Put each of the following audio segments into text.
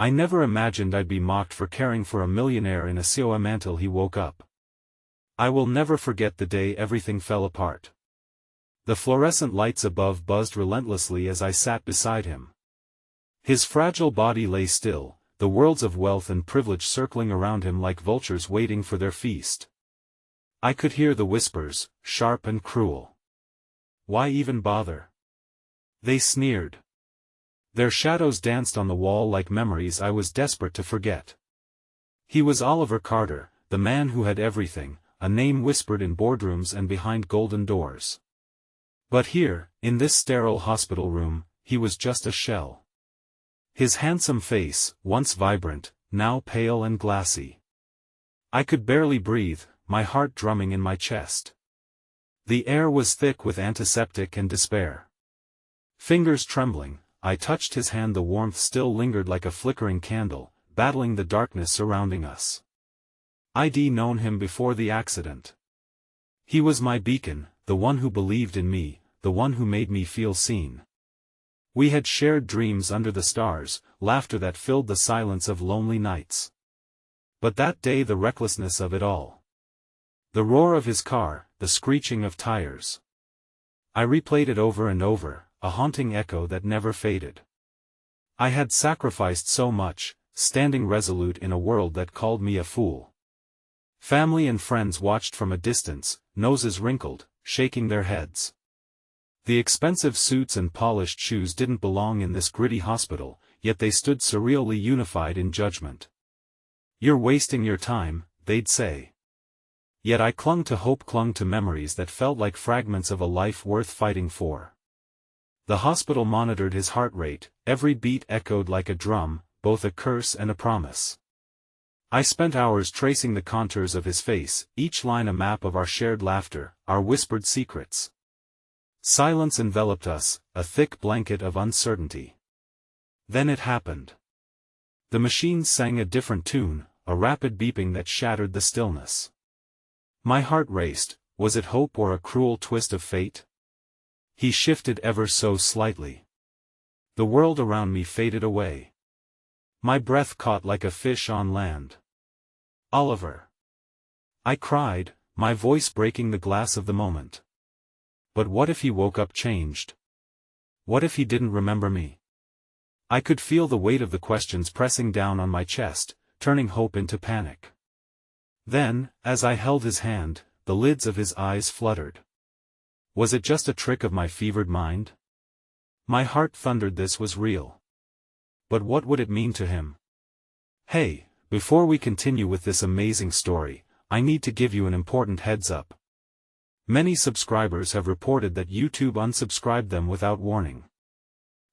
I never imagined I'd be mocked for caring for a millionaire in a COMA until he woke up. I will never forget the day everything fell apart. The fluorescent lights above buzzed relentlessly as I sat beside him. His fragile body lay still, the worlds of wealth and privilege circling around him like vultures waiting for their feast. I could hear the whispers, sharp and cruel. Why even bother? They sneered. Their shadows danced on the wall like memories I was desperate to forget. He was Oliver Carter, the man who had everything, a name whispered in boardrooms and behind golden doors. But here, in this sterile hospital room, he was just a shell. His handsome face, once vibrant, now pale and glassy. I could barely breathe, my heart drumming in my chest. The air was thick with antiseptic and despair. Fingers trembling, I touched his hand. The warmth still lingered like a flickering candle, battling the darkness surrounding us. I'd known him before the accident. He was my beacon, the one who believed in me, the one who made me feel seen. We had shared dreams under the stars, laughter that filled the silence of lonely nights. But that day, the recklessness of it all. The roar of his car, the screeching of tires. I replayed it over and over, a haunting echo that never faded. I had sacrificed so much, standing resolute in a world that called me a fool. Family and friends watched from a distance, noses wrinkled, shaking their heads. The expensive suits and polished shoes didn't belong in this gritty hospital, yet they stood surreally unified in judgment. "You're wasting your time," they'd say. Yet I clung to hope, clung to memories that felt like fragments of a life worth fighting for. The hospital monitored his heart rate, every beat echoed like a drum, both a curse and a promise. I spent hours tracing the contours of his face, each line a map of our shared laughter, our whispered secrets. Silence enveloped us, a thick blanket of uncertainty. Then it happened. The machines sang a different tune, a rapid beeping that shattered the stillness. My heart raced. Was it hope or a cruel twist of fate? He shifted ever so slightly. The world around me faded away. My breath caught like a fish on land. "Oliver!" I cried, my voice breaking the glass of the moment. But what if he woke up changed? What if he didn't remember me? I could feel the weight of the questions pressing down on my chest, turning hope into panic. Then, as I held his hand, the lids of his eyes fluttered. Was it just a trick of my fevered mind? My heart thundered this was real. But what would it mean to him? Hey, before we continue with this amazing story, I need to give you an important heads up. Many subscribers have reported that YouTube unsubscribed them without warning.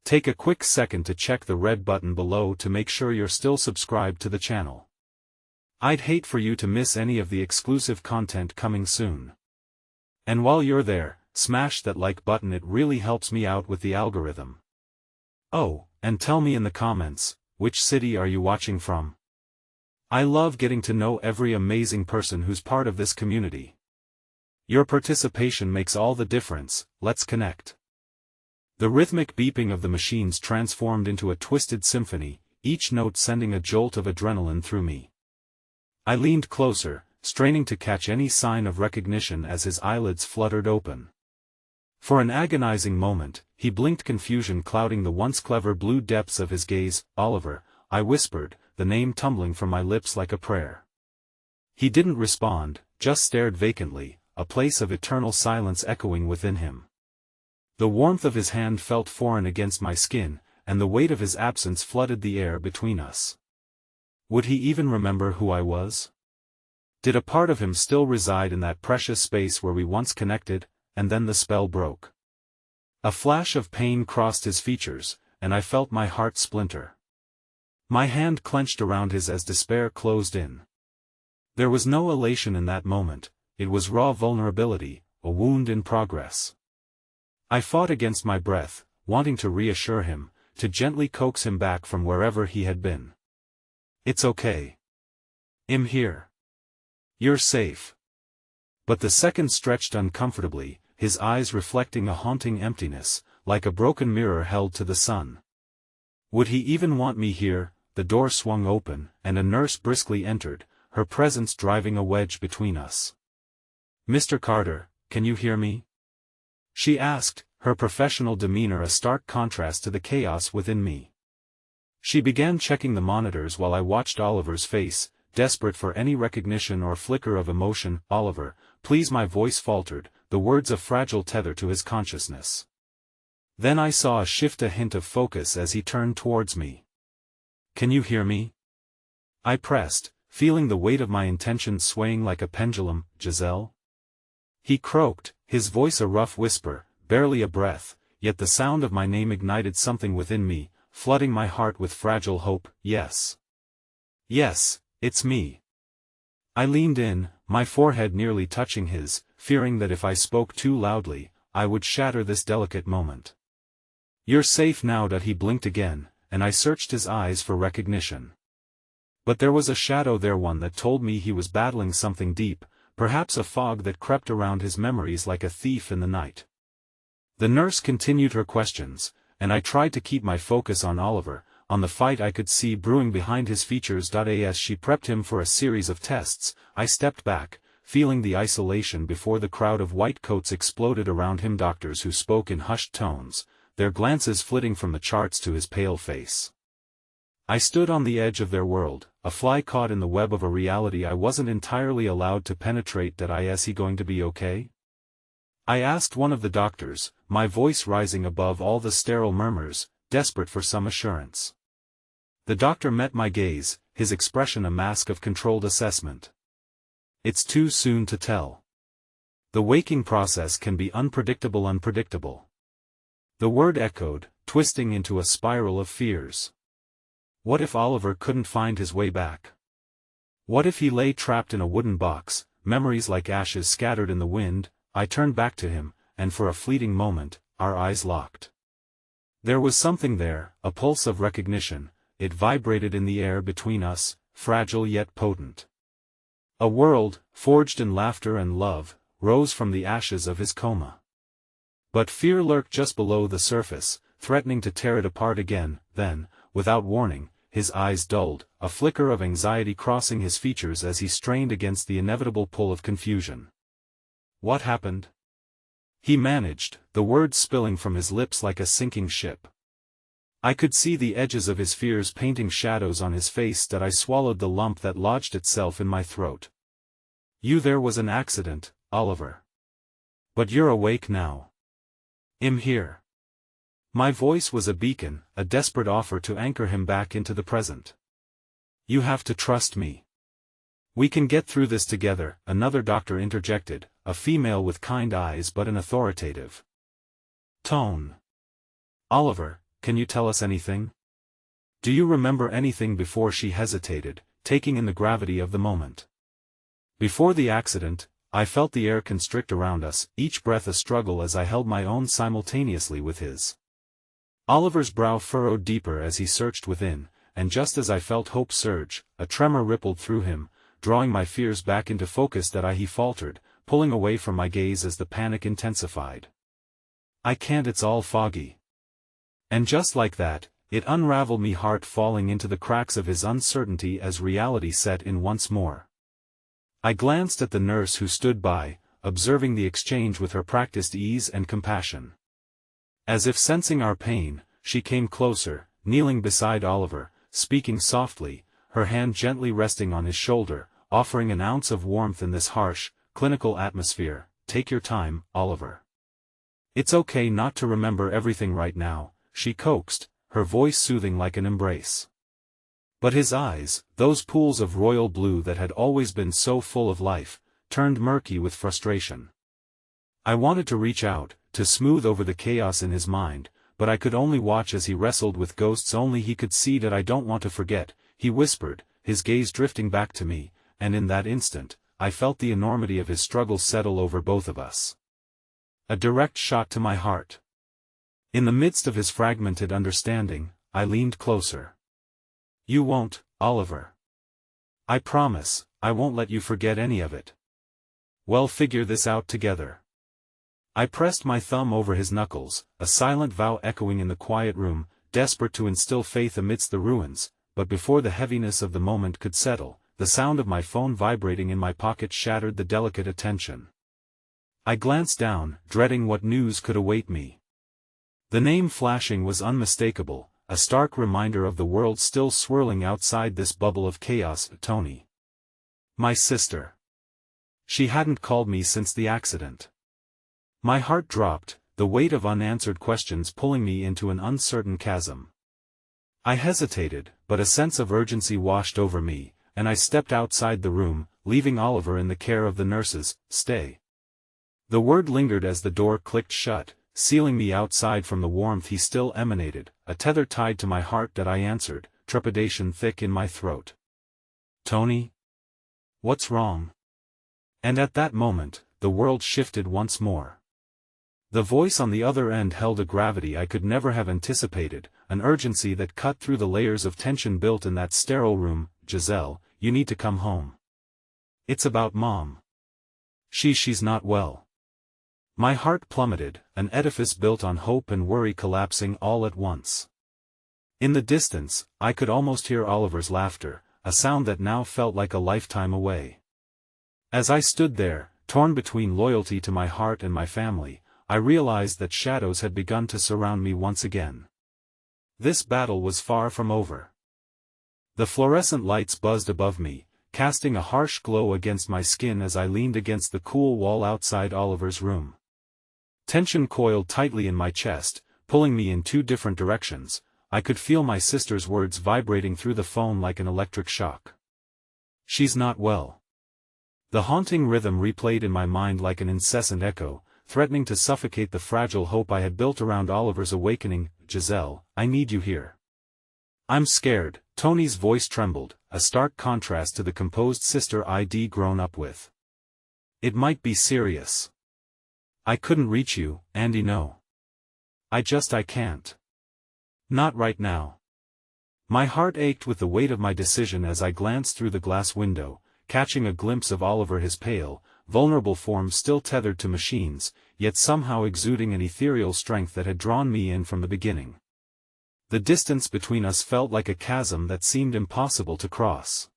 Take a quick second to check the red button below to make sure you're still subscribed to the channel. I'd hate for you to miss any of the exclusive content coming soon. And while you're there, smash that like button, it really helps me out with the algorithm. Oh, and tell me in the comments, which city are you watching from? I love getting to know every amazing person who's part of this community. Your participation makes all the difference. Let's connect. The rhythmic beeping of the machines transformed into a twisted symphony, each note sending a jolt of adrenaline through me. I leaned closer, straining to catch any sign of recognition as his eyelids fluttered open. For an agonizing moment, he blinked, confusion clouding the once clever blue depths of his gaze. "Oliver," I whispered, the name tumbling from my lips like a prayer. He didn't respond, just stared vacantly, a place of eternal silence echoing within him. The warmth of his hand felt foreign against my skin, and the weight of his absence flooded the air between us. Would he even remember who I was? Did a part of him still reside in that precious space where we once connected? And then the spell broke. A flash of pain crossed his features, and I felt my heart splinter. My hand clenched around his as despair closed in. There was no elation in that moment, it was raw vulnerability, a wound in progress. I fought against my breath, wanting to reassure him, to gently coax him back from wherever he had been. "It's okay. I'm here. You're safe." But the seconds stretched uncomfortably, his eyes reflecting a haunting emptiness, like a broken mirror held to the sun. Would he even want me here, the door swung open, and a nurse briskly entered, her presence driving a wedge between us. "Mr. Carter, can you hear me?" she asked, her professional demeanor a stark contrast to the chaos within me. She began checking the monitors while I watched Oliver's face, desperate for any recognition or flicker of emotion. "Oliver, please," my voice faltered, the words a fragile tether to his consciousness. Then I saw a shift, a hint of focus as he turned towards me. "Can you hear me?" I pressed, feeling the weight of my intentions swaying like a pendulum. "Giselle?" he croaked, his voice a rough whisper, barely a breath, yet the sound of my name ignited something within me, flooding my heart with fragile hope. "Yes. Yes, it's me." I leaned in, my forehead nearly touching his, fearing that if I spoke too loudly, I would shatter this delicate moment. "You're safe now." He blinked again, and I searched his eyes for recognition. But there was a shadow there, one that told me he was battling something deep, perhaps a fog that crept around his memories like a thief in the night. The nurse continued her questions, and I tried to keep my focus on Oliver, on the fight I could see brewing behind his features. As she prepped him for a series of tests, I stepped back, feeling the isolation before the crowd of white coats exploded around him, doctors who spoke in hushed tones, their glances flitting from the charts to his pale face. I stood on the edge of their world, a fly caught in the web of a reality I wasn't entirely allowed to penetrate. "Is he going to be okay?" I asked one of the doctors, my voice rising above all the sterile murmurs, desperate for some assurance. The doctor met my gaze, his expression a mask of controlled assessment. "It's too soon to tell. The waking process can be unpredictable." The word echoed, twisting into a spiral of fears. What if Oliver couldn't find his way back? What if he lay trapped in a wooden box, memories like ashes scattered in the wind? I turned back to him, and for a fleeting moment, our eyes locked. There was something there, a pulse of recognition. It vibrated in the air between us, fragile yet potent. A world, forged in laughter and love, rose from the ashes of his coma. But fear lurked just below the surface, threatening to tear it apart again. Then, without warning, his eyes dulled, a flicker of anxiety crossing his features as he strained against the inevitable pull of confusion. "What happened?" he managed, the words spilling from his lips like a sinking ship. I could see the edges of his fears painting shadows on his face. I swallowed the lump that lodged itself in my throat. There was an accident, Oliver. But you're awake now." "I'm here." My voice was a beacon, a desperate offer to anchor him back into the present. "You have to trust me. We can get through this together," another doctor interjected, a female with kind eyes but an authoritative tone. "Oliver, can you tell us anything? Do you remember anything?" Before she hesitated, taking in the gravity of the moment. "Before the accident, I felt the air constrict around us, each breath a struggle as I held my own simultaneously with his." Oliver's brow furrowed deeper as he searched within, and just as I felt hope surge, a tremor rippled through him, drawing my fears back into focus. He faltered, pulling away from my gaze as the panic intensified. "I can't, it's all foggy." And just like that, it unraveled me, heart falling into the cracks of his uncertainty as reality set in once more. I glanced at the nurse who stood by, observing the exchange with her practiced ease and compassion. As if sensing our pain, she came closer, kneeling beside Oliver, speaking softly, her hand gently resting on his shoulder, offering an ounce of warmth in this harsh, clinical atmosphere. "Take your time, Oliver. It's okay not to remember everything right now," she coaxed, her voice soothing like an embrace. But his eyes, those pools of royal blue that had always been so full of life, turned murky with frustration. I wanted to reach out, to smooth over the chaos in his mind, but I could only watch as he wrestled with ghosts. "Only he could see that I don't want to forget," he whispered, his gaze drifting back to me, and in that instant, I felt the enormity of his struggle settle over both of us. A direct shot to my heart. In the midst of his fragmented understanding, I leaned closer. "You won't, Oliver. I promise, I won't let you forget any of it. We'll figure this out together." I pressed my thumb over his knuckles, a silent vow echoing in the quiet room, desperate to instill faith amidst the ruins. but before the heaviness of the moment could settle, the sound of my phone vibrating in my pocket shattered the delicate attention. I glanced down, dreading what news could await me. The name flashing was unmistakable, a stark reminder of the world still swirling outside this bubble of chaos. Tony. My sister. She hadn't called me since the accident. My heart dropped, the weight of unanswered questions pulling me into an uncertain chasm. I hesitated, but a sense of urgency washed over me, and I stepped outside the room, leaving Oliver in the care of the nurses. Stay. The word lingered as the door clicked shut, sealing me outside from the warmth he still emanated, a tether tied to my heart that I answered, trepidation thick in my throat. Tony? What's wrong? And at that moment, the world shifted once more. The voice on the other end held a gravity I could never have anticipated, an urgency that cut through the layers of tension built in that sterile room. Giselle, you need to come home. It's about Mom. She's not well. My heart plummeted, an edifice built on hope and worry collapsing all at once. In the distance, I could almost hear Oliver's laughter, a sound that now felt like a lifetime away. As I stood there, torn between loyalty to my heart and my family, I realized that shadows had begun to surround me once again. This battle was far from over. The fluorescent lights buzzed above me, casting a harsh glow against my skin as I leaned against the cool wall outside Oliver's room. Tension coiled tightly in my chest, pulling me in two different directions. I could feel my sister's words vibrating through the phone like an electric shock. She's not well. The haunting rhythm replayed in my mind like an incessant echo, threatening to suffocate the fragile hope I had built around Oliver's awakening. Giselle, I need you here. I'm scared. Tony's voice trembled, a stark contrast to the composed sister I'd grown up with. It might be serious. I couldn't reach you, Andy. No. I can't. Not right now. My heart ached with the weight of my decision as I glanced through the glass window, catching a glimpse of Oliver, his pale, vulnerable form still tethered to machines, yet somehow exuding an ethereal strength that had drawn me in from the beginning. The distance between us felt like a chasm that seemed impossible to cross.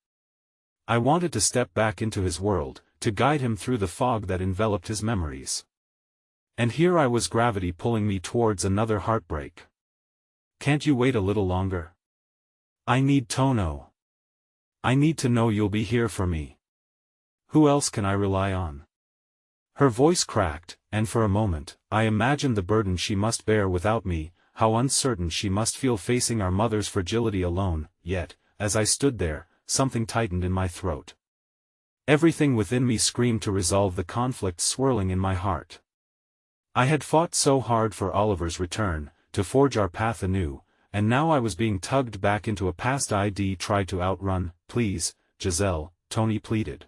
I wanted to step back into his world, to guide him through the fog that enveloped his memories. And here I was, gravity pulling me towards another heartbreak. Can't you wait a little longer? I need Tono. I need to know you'll be here for me. Who else can I rely on? Her voice cracked, and for a moment, I imagined the burden she must bear without me, how uncertain she must feel facing our mother's fragility alone. Yet, as I stood there, something tightened in my throat. Everything within me screamed to resolve the conflict swirling in my heart. I had fought so hard for Oliver's return, to forge our path anew, and now I was being tugged back into a past I'd tried to outrun. Please, Giselle, Tony pleaded.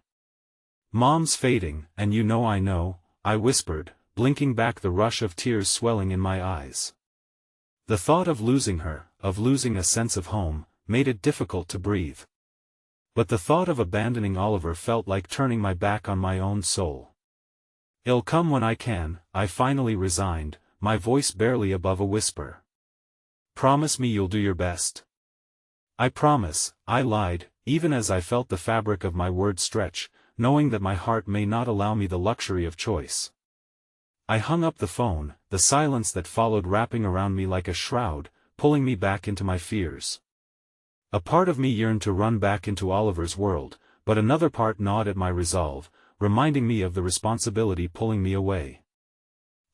Mom's fading, and you know I know, I whispered, blinking back the rush of tears swelling in my eyes. The thought of losing her, of losing a sense of home, made it difficult to breathe. But the thought of abandoning Oliver felt like turning my back on my own soul. It'll come when I can, I finally resigned, my voice barely above a whisper. Promise me you'll do your best. I promise, I lied, even as I felt the fabric of my words stretch, knowing that my heart may not allow me the luxury of choice. I hung up the phone, the silence that followed wrapping around me like a shroud, pulling me back into my fears. A part of me yearned to run back into Oliver's world, but another part gnawed at my resolve, reminding me of the responsibility pulling me away.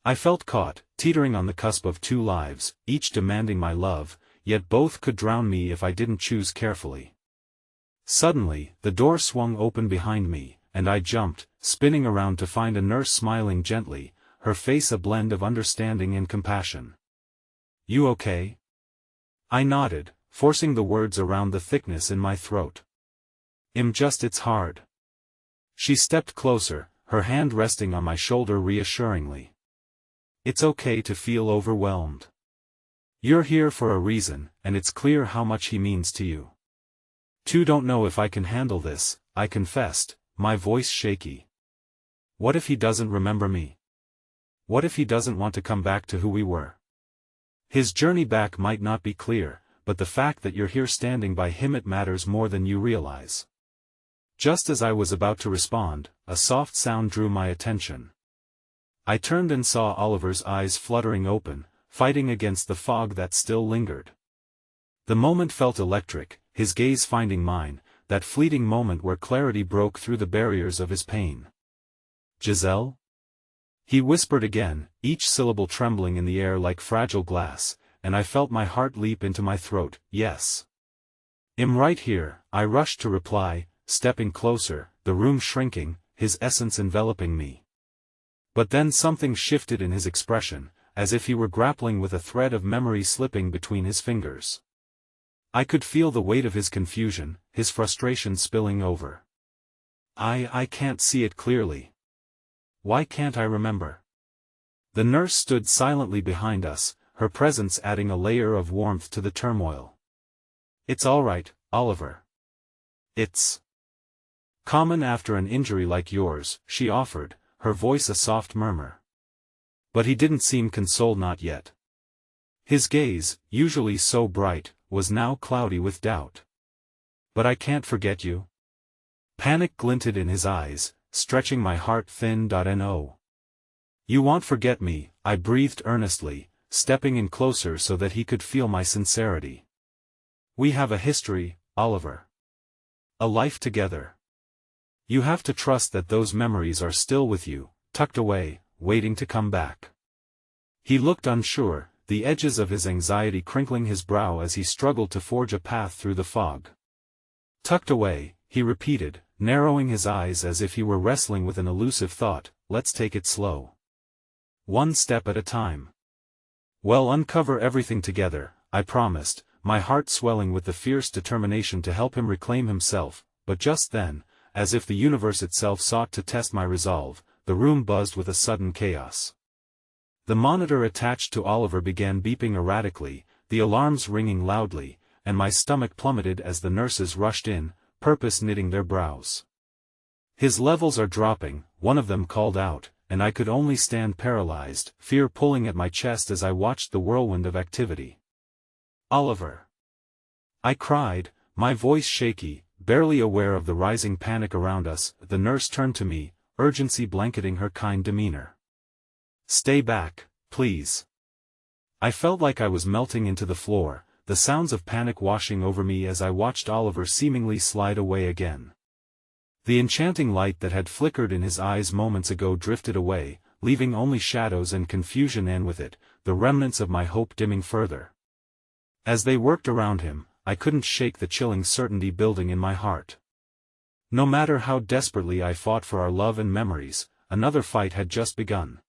I felt caught, teetering on the cusp of two lives, each demanding my love, yet both could drown me if I didn't choose carefully. Suddenly, the door swung open behind me, and I jumped, spinning around to find a nurse smiling gently, her face a blend of understanding and compassion. You okay? I nodded, forcing the words around the thickness in my throat. It's hard. She stepped closer, her hand resting on my shoulder reassuringly. It's okay to feel overwhelmed. You're here for a reason, and it's clear how much he means to you. Don't know if I can handle this, I confessed, my voice shaky. What if he doesn't remember me? What if he doesn't want to come back to who we were? His journey back might not be clear, but the fact that you're here standing by him, it matters more than you realize. Just as I was about to respond, a soft sound drew my attention. I turned and saw Oliver's eyes fluttering open, fighting against the fog that still lingered. The moment felt electric, his gaze finding mine, that fleeting moment where clarity broke through the barriers of his pain. "Giselle?" He whispered again, each syllable trembling in the air like fragile glass, and I felt my heart leap into my throat. "Yes. I'm right here," I rushed to reply, stepping closer, the room shrinking, his essence enveloping me. But then something shifted in his expression, as if he were grappling with a thread of memory slipping between his fingers. I could feel the weight of his confusion, his frustration spilling over. I can't see it clearly. Why can't I remember?" The nurse stood silently behind us, her presence adding a layer of warmth to the turmoil. "It's all right, Oliver. It's common after an injury like yours," she offered, her voice a soft murmur. But he didn't seem consoled, not yet. His gaze, usually so bright, was now cloudy with doubt. "But I can't forget you." Panic glinted in his eyes, stretching my heart thin. No. "You won't forget me," I breathed earnestly, stepping in closer so that he could feel my sincerity. "We have a history, Oliver. A life together. You have to trust that those memories are still with you, tucked away, waiting to come back." He looked unsure, the edges of his anxiety crinkling his brow as he struggled to forge a path through the fog. "Tucked away," he repeated, narrowing his eyes as if he were wrestling with an elusive thought. "Let's take it slow. One step at a time. We'll uncover everything together," I promised, my heart swelling with the fierce determination to help him reclaim himself. But just then, as if the universe itself sought to test my resolve, the room buzzed with a sudden chaos. The monitor attached to Oliver began beeping erratically, the alarms ringing loudly, and my stomach plummeted as the nurses rushed in, purpose knitting their brows. "His levels are dropping," one of them called out, and I could only stand paralyzed, fear pulling at my chest as I watched the whirlwind of activity. "Oliver!" I cried, my voice shaky, barely aware of the rising panic around us. The nurse turned to me, urgency blanketing her kind demeanor. "Stay back, please." I felt like I was melting into the floor, the sounds of panic washing over me as I watched Oliver seemingly slide away again. The enchanting light that had flickered in his eyes moments ago drifted away, leaving only shadows and confusion, and with it, the remnants of my hope dimming further. As they worked around him, I couldn't shake the chilling certainty building in my heart. No matter how desperately I fought for our love and memories, another fight had just begun.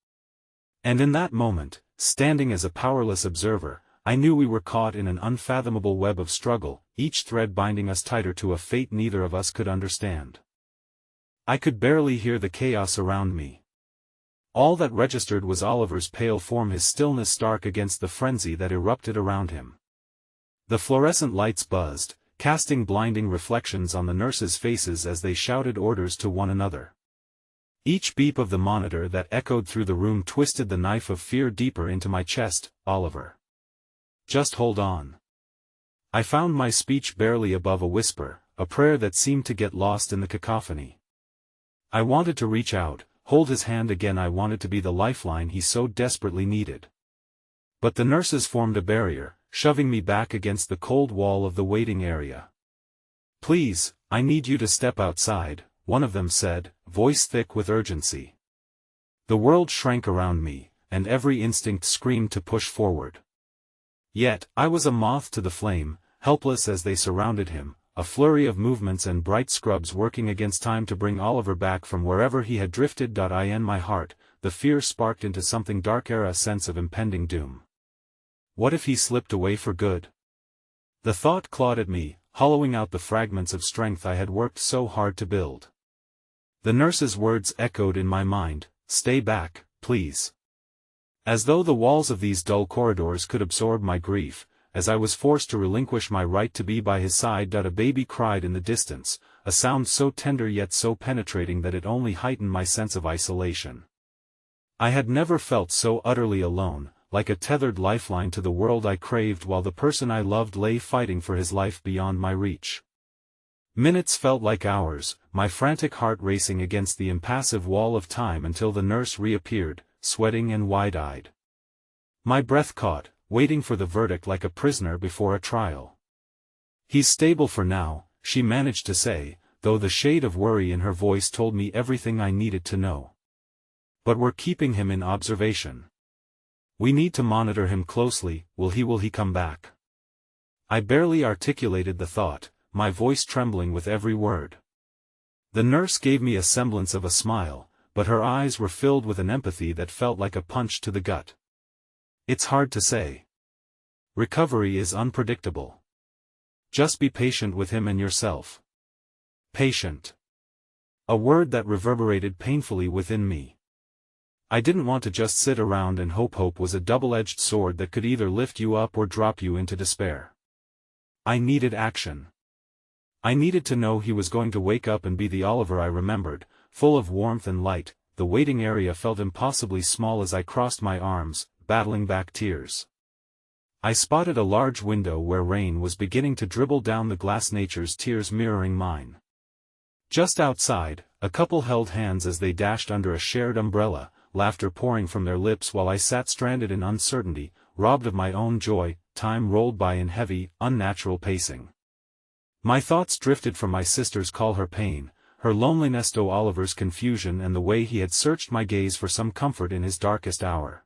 And in that moment, standing as a powerless observer, I knew we were caught in an unfathomable web of struggle, each thread binding us tighter to a fate neither of us could understand. I could barely hear the chaos around me. All that registered was Oliver's pale form, his stillness stark against the frenzy that erupted around him. The fluorescent lights buzzed, casting blinding reflections on the nurses' faces as they shouted orders to one another. Each beep of the monitor that echoed through the room twisted the knife of fear deeper into my chest. "Oliver. Just hold on." I found my speech barely above a whisper, a prayer that seemed to get lost in the cacophony. I wanted to reach out, hold his hand again. I wanted to be the lifeline he so desperately needed. But the nurses formed a barrier, shoving me back against the cold wall of the waiting area. "Please, I need you to step outside," one of them said, voice thick with urgency. The world shrank around me, and every instinct screamed to push forward. Yet, I was a moth to the flame, helpless as they surrounded him, a flurry of movements and bright scrubs working against time to bring Oliver back from wherever he had drifted. In my heart, the fear sparked into something darker, a sense of impending doom. What if he slipped away for good? The thought clawed at me, hollowing out the fragments of strength I had worked so hard to build. The nurse's words echoed in my mind, "Stay back, please." As though the walls of these dull corridors could absorb my grief, as I was forced to relinquish my right to be by his side. A baby cried in the distance, a sound so tender yet so penetrating that it only heightened my sense of isolation. I had never felt so utterly alone, like a tethered lifeline to the world I craved while the person I loved lay fighting for his life beyond my reach. Minutes felt like hours, my frantic heart racing against the impassive wall of time until the nurse reappeared, sweating and wide-eyed. My breath caught, waiting for the verdict like a prisoner before a trial. "He's stable for now," she managed to say, though the shade of worry in her voice told me everything I needed to know. "But we're keeping him in observation. We need to monitor him closely. Will he come back?" I barely articulated the thought, my voice trembling with every word. The nurse gave me a semblance of a smile, but her eyes were filled with an empathy that felt like a punch to the gut. "It's hard to say. Recovery is unpredictable. Just be patient with him and yourself." Patient. A word that reverberated painfully within me. I didn't want to just sit around and hope. Hope was a double-edged sword that could either lift you up or drop you into despair. I needed action. I needed to know he was going to wake up and be the Oliver I remembered, full of warmth and light. The waiting area felt impossibly small as I crossed my arms, battling back tears. I spotted a large window where rain was beginning to dribble down the glass, nature's tears mirroring mine. Just outside, a couple held hands as they dashed under a shared umbrella, laughter pouring from their lips while I sat stranded in uncertainty, robbed of my own joy. Time rolled by in heavy, unnatural pacing. My thoughts drifted from my sister's call, her pain, her loneliness to Oliver's confusion, and the way he had searched my gaze for some comfort in his darkest hour.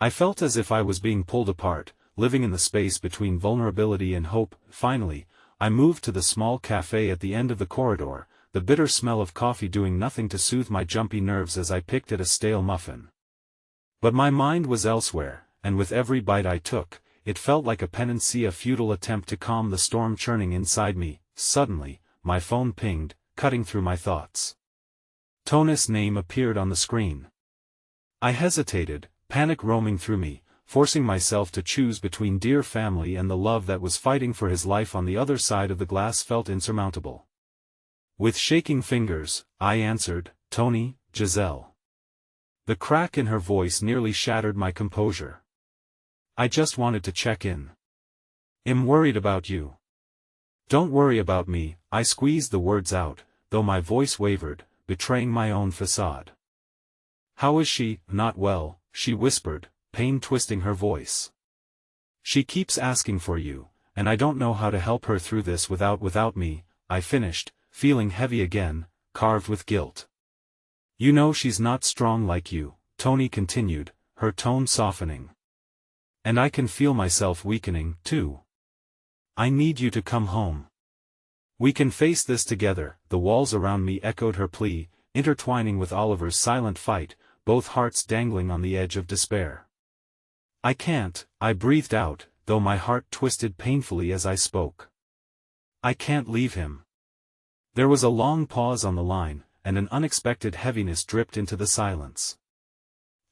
I felt as if I was being pulled apart, living in the space between vulnerability and hope. Finally, I moved to the small cafe at the end of the corridor, the bitter smell of coffee doing nothing to soothe my jumpy nerves as I picked at a stale muffin. But my mind was elsewhere, and with every bite I took, it felt like a penance, a futile attempt to calm the storm churning inside me. Suddenly, my phone pinged, cutting through my thoughts. Tony's name appeared on the screen. I hesitated, panic roaming through me, forcing myself to choose between dear family and the love that was fighting for his life on the other side of the glass felt insurmountable. With shaking fingers, I answered, "Tony, Giselle." The crack in her voice nearly shattered my composure. "I just wanted to check in. I'm worried about you." "Don't worry about me," I squeezed the words out, though my voice wavered, betraying my own facade. "How is she?" "Not well," she whispered, pain twisting her voice. "She keeps asking for you, and I don't know how to help her through this without me," I finished, feeling heavy again, carved with guilt. "You know she's not strong like you," Tony continued, her tone softening. "And I can feel myself weakening, too. I need you to come home. We can face this together." The walls around me echoed her plea, intertwining with Oliver's silent fight, both hearts dangling on the edge of despair. "I can't," I breathed out, though my heart twisted painfully as I spoke. "I can't leave him." There was a long pause on the line, and an unexpected heaviness dripped into the silence.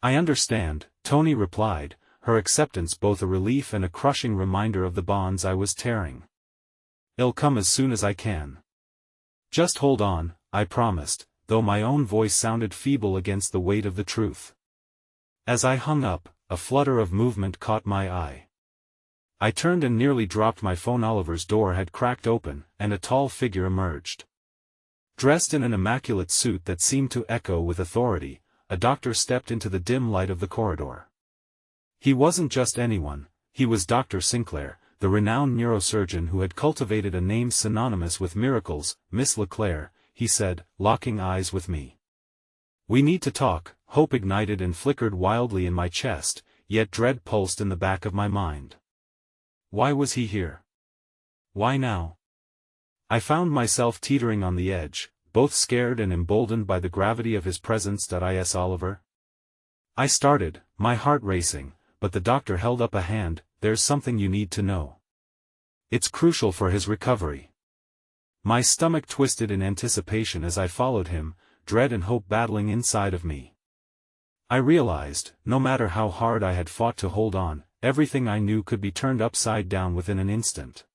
"I understand," Tony replied, her acceptance both a relief and a crushing reminder of the bonds I was tearing. "I'll come as soon as I can. Just hold on," I promised, though my own voice sounded feeble against the weight of the truth. As I hung up, a flutter of movement caught my eye. I turned and nearly dropped my phone. Oliver's door had cracked open, and a tall figure emerged. Dressed in an immaculate suit that seemed to echo with authority, a doctor stepped into the dim light of the corridor. He wasn't just anyone, he was Dr. Sinclair, the renowned neurosurgeon who had cultivated a name synonymous with miracles. "Miss Leclaire," he said, locking eyes with me. "We need to talk." Hope ignited and flickered wildly in my chest, yet dread pulsed in the back of my mind. Why was he here? Why now? I found myself teetering on the edge, both scared and emboldened by the gravity of his presence. Is Oliver? I started, my heart racing, but the doctor held up a hand. "There's something you need to know. It's crucial for his recovery." My stomach twisted in anticipation as I followed him, dread and hope battling inside of me. I realized, no matter how hard I had fought to hold on, everything I knew could be turned upside down within an instant.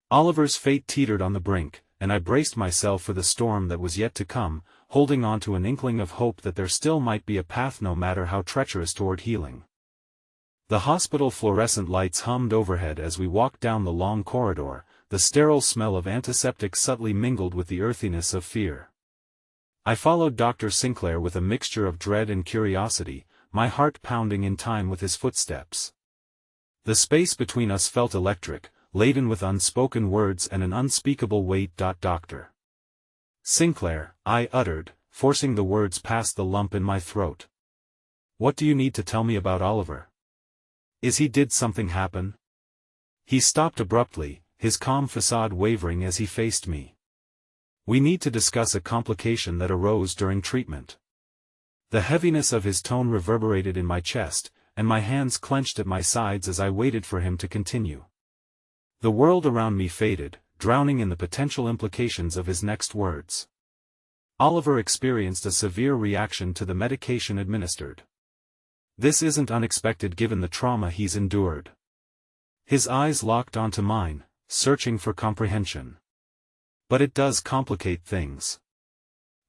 Oliver's fate teetered on the brink, and I braced myself for the storm that was yet to come, holding on to an inkling of hope that there still might be a path, no matter how treacherous, toward healing. The hospital fluorescent lights hummed overhead as we walked down the long corridor, the sterile smell of antiseptic subtly mingled with the earthiness of fear. I followed Dr. Sinclair with a mixture of dread and curiosity, my heart pounding in time with his footsteps. The space between us felt electric, laden with unspoken words and an unspeakable weight. Dr. Sinclair, I uttered, forcing the words past the lump in my throat. What do you need to tell me about Oliver? Did something happen? He stopped abruptly, his calm facade wavering as he faced me. We need to discuss a complication that arose during treatment. The heaviness of his tone reverberated in my chest, and my hands clenched at my sides as I waited for him to continue. The world around me faded, drowning in the potential implications of his next words. Oliver experienced a severe reaction to the medication administered. This isn't unexpected given the trauma he's endured. His eyes locked onto mine, searching for comprehension. But it does complicate things.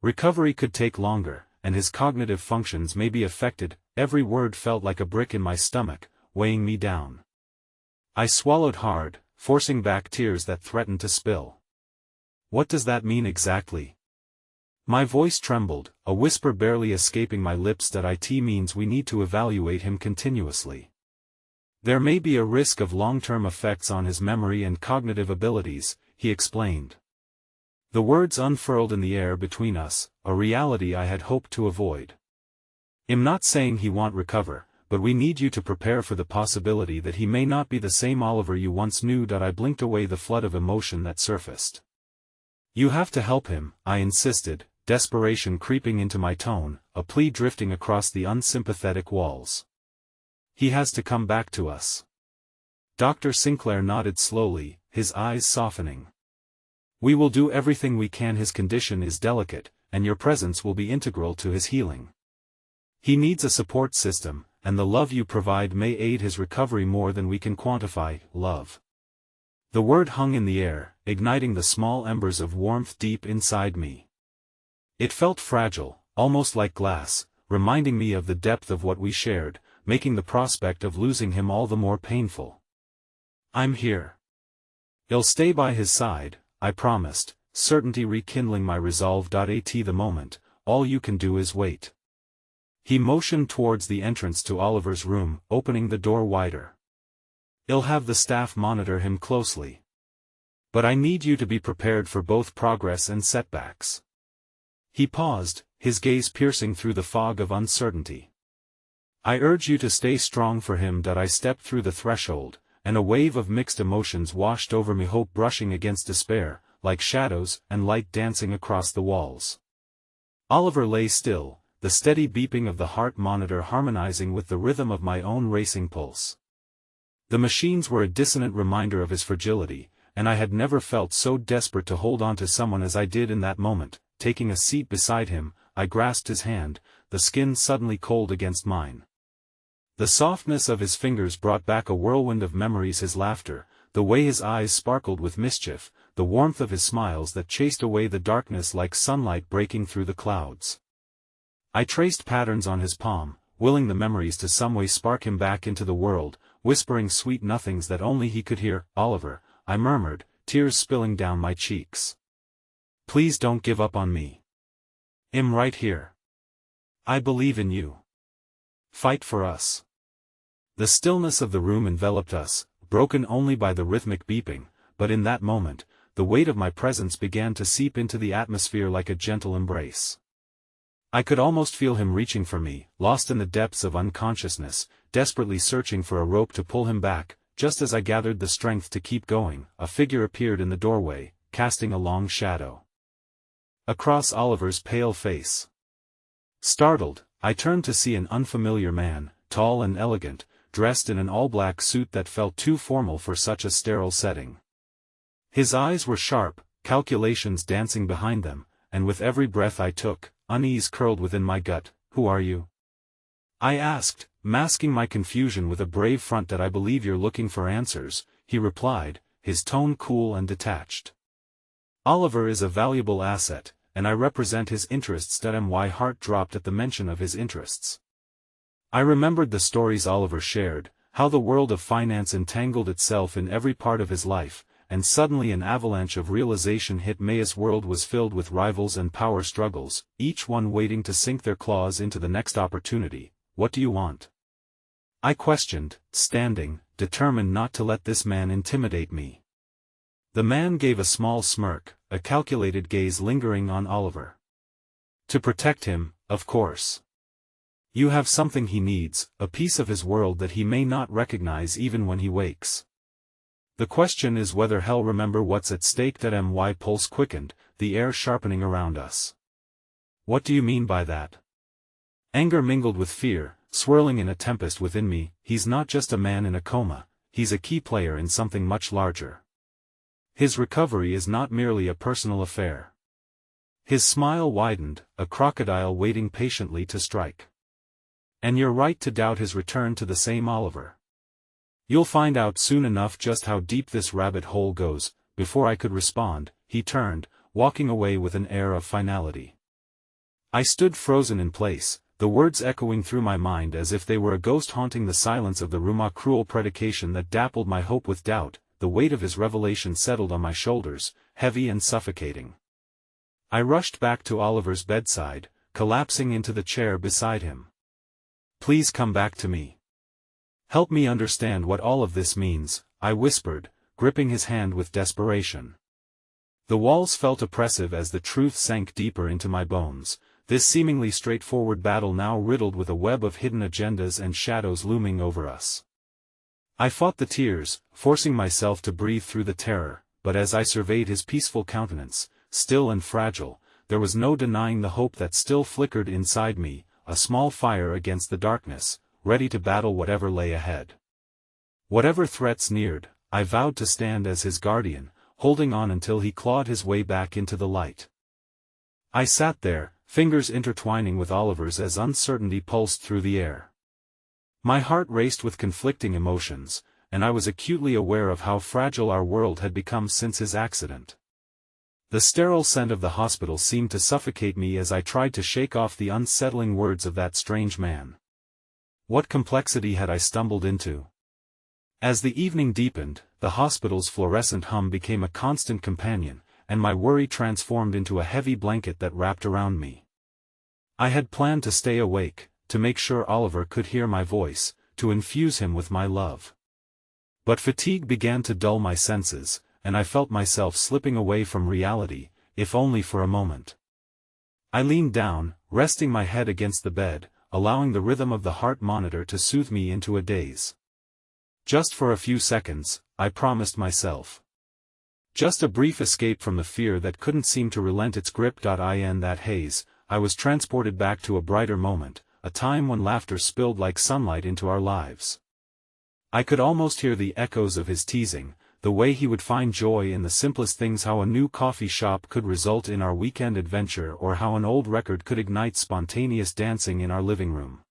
Recovery could take longer, and his cognitive functions may be affected. Every word felt like a brick in my stomach, weighing me down. I swallowed hard, forcing back tears that threatened to spill. What does that mean exactly? My voice trembled, a whisper barely escaping my lips. That it means we need to evaluate him continuously. There may be a risk of long-term effects on his memory and cognitive abilities, he explained. The words unfurled in the air between us, a reality I had hoped to avoid. I'm not saying he won't recover, but we need you to prepare for the possibility that he may not be the same Oliver you once knew. I blinked away the flood of emotion that surfaced. You have to help him, I insisted, desperation creeping into my tone, a plea drifting across the unsympathetic walls. He has to come back to us. Dr. Sinclair nodded slowly, his eyes softening. We will do everything we can. His condition is delicate, and your presence will be integral to his healing. He needs a support system, and the love you provide may aid his recovery more than we can quantify. Love. The word hung in the air, igniting the small embers of warmth deep inside me. It felt fragile, almost like glass, reminding me of the depth of what we shared, making the prospect of losing him all the more painful. I'm here. I'll stay by his side, I promised, certainty rekindling my resolve. At the moment, all you can do is wait. He motioned towards the entrance to Oliver's room, opening the door wider. I'll have the staff monitor him closely. But I need you to be prepared for both progress and setbacks. He paused, his gaze piercing through the fog of uncertainty. I urge you to stay strong for him. I stepped through the threshold, and a wave of mixed emotions washed over me, hope brushing against despair, like shadows and light dancing across the walls. Oliver lay still, the steady beeping of the heart monitor harmonizing with the rhythm of my own racing pulse. The machines were a dissonant reminder of his fragility, and I had never felt so desperate to hold on to someone as I did in that moment. Taking a seat beside him, I grasped his hand, the skin suddenly cold against mine. The softness of his fingers brought back a whirlwind of memories, his laughter, the way his eyes sparkled with mischief, the warmth of his smiles that chased away the darkness like sunlight breaking through the clouds. I traced patterns on his palm, willing the memories to some way spark him back into the world, whispering sweet nothings that only he could hear. Oliver, I murmured, tears spilling down my cheeks. Please don't give up on me. I'm right here. I believe in you. Fight for us. The stillness of the room enveloped us, broken only by the rhythmic beeping, but in that moment, the weight of my presence began to seep into the atmosphere like a gentle embrace. I could almost feel him reaching for me, lost in the depths of unconsciousness, desperately searching for a rope to pull him back. Just as I gathered the strength to keep going, a figure appeared in the doorway, casting a long shadow across Oliver's pale face. Startled, I turned to see an unfamiliar man, tall and elegant, dressed in an all-black suit that felt too formal for such a sterile setting. His eyes were sharp, calculations dancing behind them, and with every breath I took, unease curled within my gut. Who are you? I asked, masking my confusion with a brave front. That I believe you're looking for answers, he replied, his tone cool and detached. Oliver is a valuable asset, and I represent his interests. My heart dropped at the mention of his interests. I remembered the stories Oliver shared, how the world of finance entangled itself in every part of his life, and suddenly an avalanche of realization hit me. His world was filled with rivals and power struggles, each one waiting to sink their claws into the next opportunity. "What do you want?" I questioned, standing, determined not to let this man intimidate me. The man gave a small smirk, a calculated gaze lingering on Oliver. "To protect him, of course. You have something he needs, a piece of his world that he may not recognize even when he wakes. The question is whether he'll remember what's at stake." My pulse quickened, the air sharpening around us. "What do you mean by that?" Anger mingled with fear, swirling in a tempest within me. "He's not just a man in a coma, he's a key player in something much larger. His recovery is not merely a personal affair." His smile widened, a crocodile waiting patiently to strike. "And you're right to doubt his return to the same Oliver. You'll find out soon enough just how deep this rabbit hole goes." Before I could respond, he turned, walking away with an air of finality. I stood frozen in place, the words echoing through my mind as if they were a ghost haunting the silence of the room. A cruel predication that dappled my hope with doubt. The weight of his revelation settled on my shoulders, heavy and suffocating. I rushed back to Oliver's bedside, collapsing into the chair beside him. "Please come back to me. Help me understand what all of this means," I whispered, gripping his hand with desperation. The walls felt oppressive as the truth sank deeper into my bones, this seemingly straightforward battle now riddled with a web of hidden agendas and shadows looming over us. I fought the tears, forcing myself to breathe through the terror, but as I surveyed his peaceful countenance, still and fragile, there was no denying the hope that still flickered inside me, a small fire against the darkness, ready to battle whatever lay ahead. Whatever threats neared, I vowed to stand as his guardian, holding on until he clawed his way back into the light. I sat there, fingers intertwining with Oliver's as uncertainty pulsed through the air. My heart raced with conflicting emotions, and I was acutely aware of how fragile our world had become since his accident. The sterile scent of the hospital seemed to suffocate me as I tried to shake off the unsettling words of that strange man. What complexity had I stumbled into? As the evening deepened, the hospital's fluorescent hum became a constant companion, and my worry transformed into a heavy blanket that wrapped around me. I had planned to stay awake, to make sure Oliver could hear my voice, to infuse him with my love. But fatigue began to dull my senses, and I felt myself slipping away from reality, if only for a moment. I leaned down, resting my head against the bed, allowing the rhythm of the heart monitor to soothe me into a daze. Just for a few seconds, I promised myself. Just a brief escape from the fear that couldn't seem to relent its grip. In that haze, I was transported back to a brighter moment, a time when laughter spilled like sunlight into our lives. I could almost hear the echoes of his teasing, the way he would find joy in the simplest things, how a new coffee shop could result in our weekend adventure, or how an old record could ignite spontaneous dancing in our living room.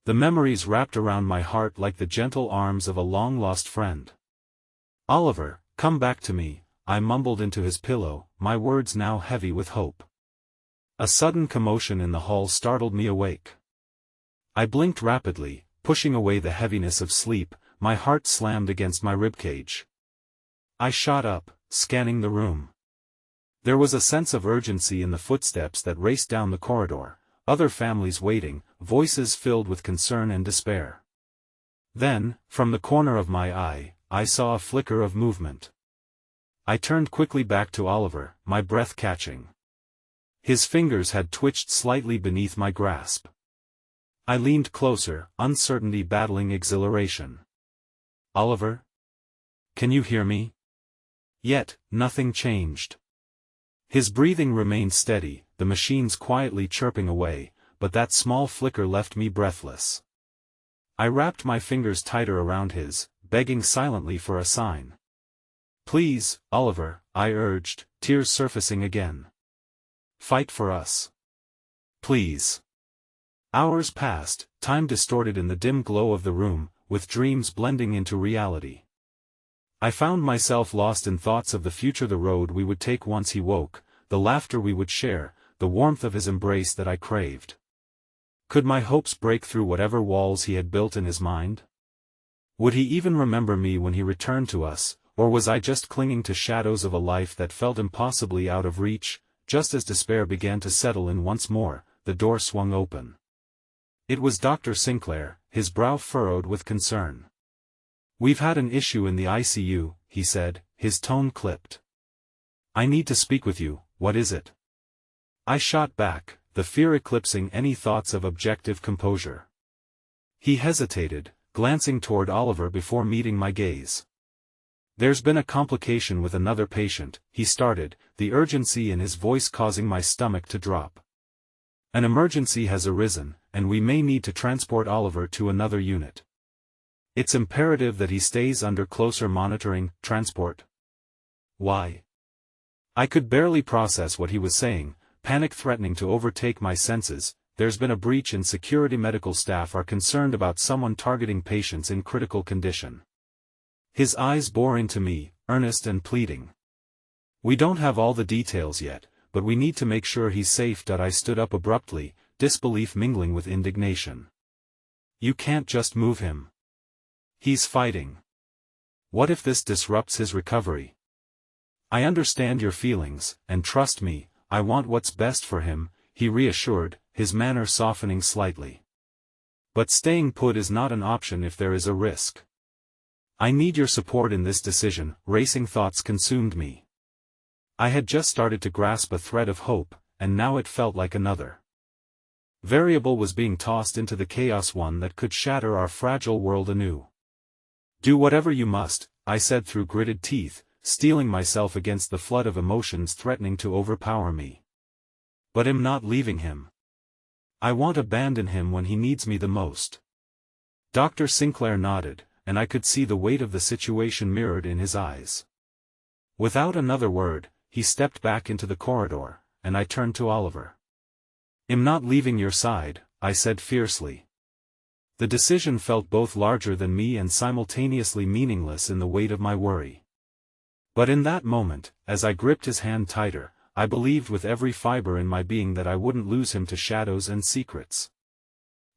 The memories wrapped around my heart like the gentle arms of a long-lost friend. "Oliver, come back to me," I mumbled into his pillow, my words now heavy with hope. A sudden commotion in the hall startled me awake. I blinked rapidly, pushing away the heaviness of sleep, my heart slammed against my ribcage. I shot up, scanning the room. There was a sense of urgency in the footsteps that raced down the corridor, other families waiting, voices filled with concern and despair. Then, from the corner of my eye, I saw a flicker of movement. I turned quickly back to Oliver, my breath catching. His fingers had twitched slightly beneath my grasp. I leaned closer, uncertainty battling exhilaration. "Oliver? Can you hear me?" Yet, nothing changed. His breathing remained steady, the machines quietly chirping away, but that small flicker left me breathless. I wrapped my fingers tighter around his, begging silently for a sign. "Please, Oliver," I urged, tears surfacing again. "Fight for us. Please." Hours passed, time distorted in the dim glow of the room, with dreams blending into reality. I found myself lost in thoughts of the future, the road we would take once he woke, the laughter we would share, the warmth of his embrace that I craved. Could my hopes break through whatever walls he had built in his mind? Would he even remember me when he returned to us, or was I just clinging to shadows of a life that felt impossibly out of reach? Just as despair began to settle in once more, the door swung open. It was Dr. Sinclair, his brow furrowed with concern. "We've had an issue in the ICU," he said, his tone clipped. "I need to speak with you, what is it?" I shot back, the fear eclipsing any thoughts of objective composure. He hesitated, glancing toward Oliver before meeting my gaze. "There's been a complication with another patient," he started, the urgency in his voice causing my stomach to drop. "An emergency has arisen, and we may need to transport Oliver to another unit. It's imperative that he stays under closer monitoring." "Transport? Why?" I could barely process what he was saying, panic threatening to overtake my senses. "There's been a breach in security. Medical staff are concerned about someone targeting patients in critical condition." His eyes bore into me, earnest and pleading. "We don't have all the details yet, but we need to make sure he's safe." I stood up abruptly, disbelief mingling with indignation. "You can't just move him. He's fighting. What if this disrupts his recovery?" "I understand your feelings, and trust me, I want what's best for him," he reassured, his manner softening slightly. "But staying put is not an option if there is a risk. I need your support in this decision." Racing thoughts consumed me. I had just started to grasp a thread of hope, and now it felt like another variable was being tossed into the chaos, one that could shatter our fragile world anew. "Do whatever you must," I said through gritted teeth, steeling myself against the flood of emotions threatening to overpower me. "But I'm not leaving him. I won't abandon him when he needs me the most." Dr. Sinclair nodded, and I could see the weight of the situation mirrored in his eyes. Without another word, he stepped back into the corridor, and I turned to Oliver. "I'm not leaving your side," I said fiercely. The decision felt both larger than me and simultaneously meaningless in the weight of my worry. But in that moment, as I gripped his hand tighter, I believed with every fiber in my being that I wouldn't lose him to shadows and secrets.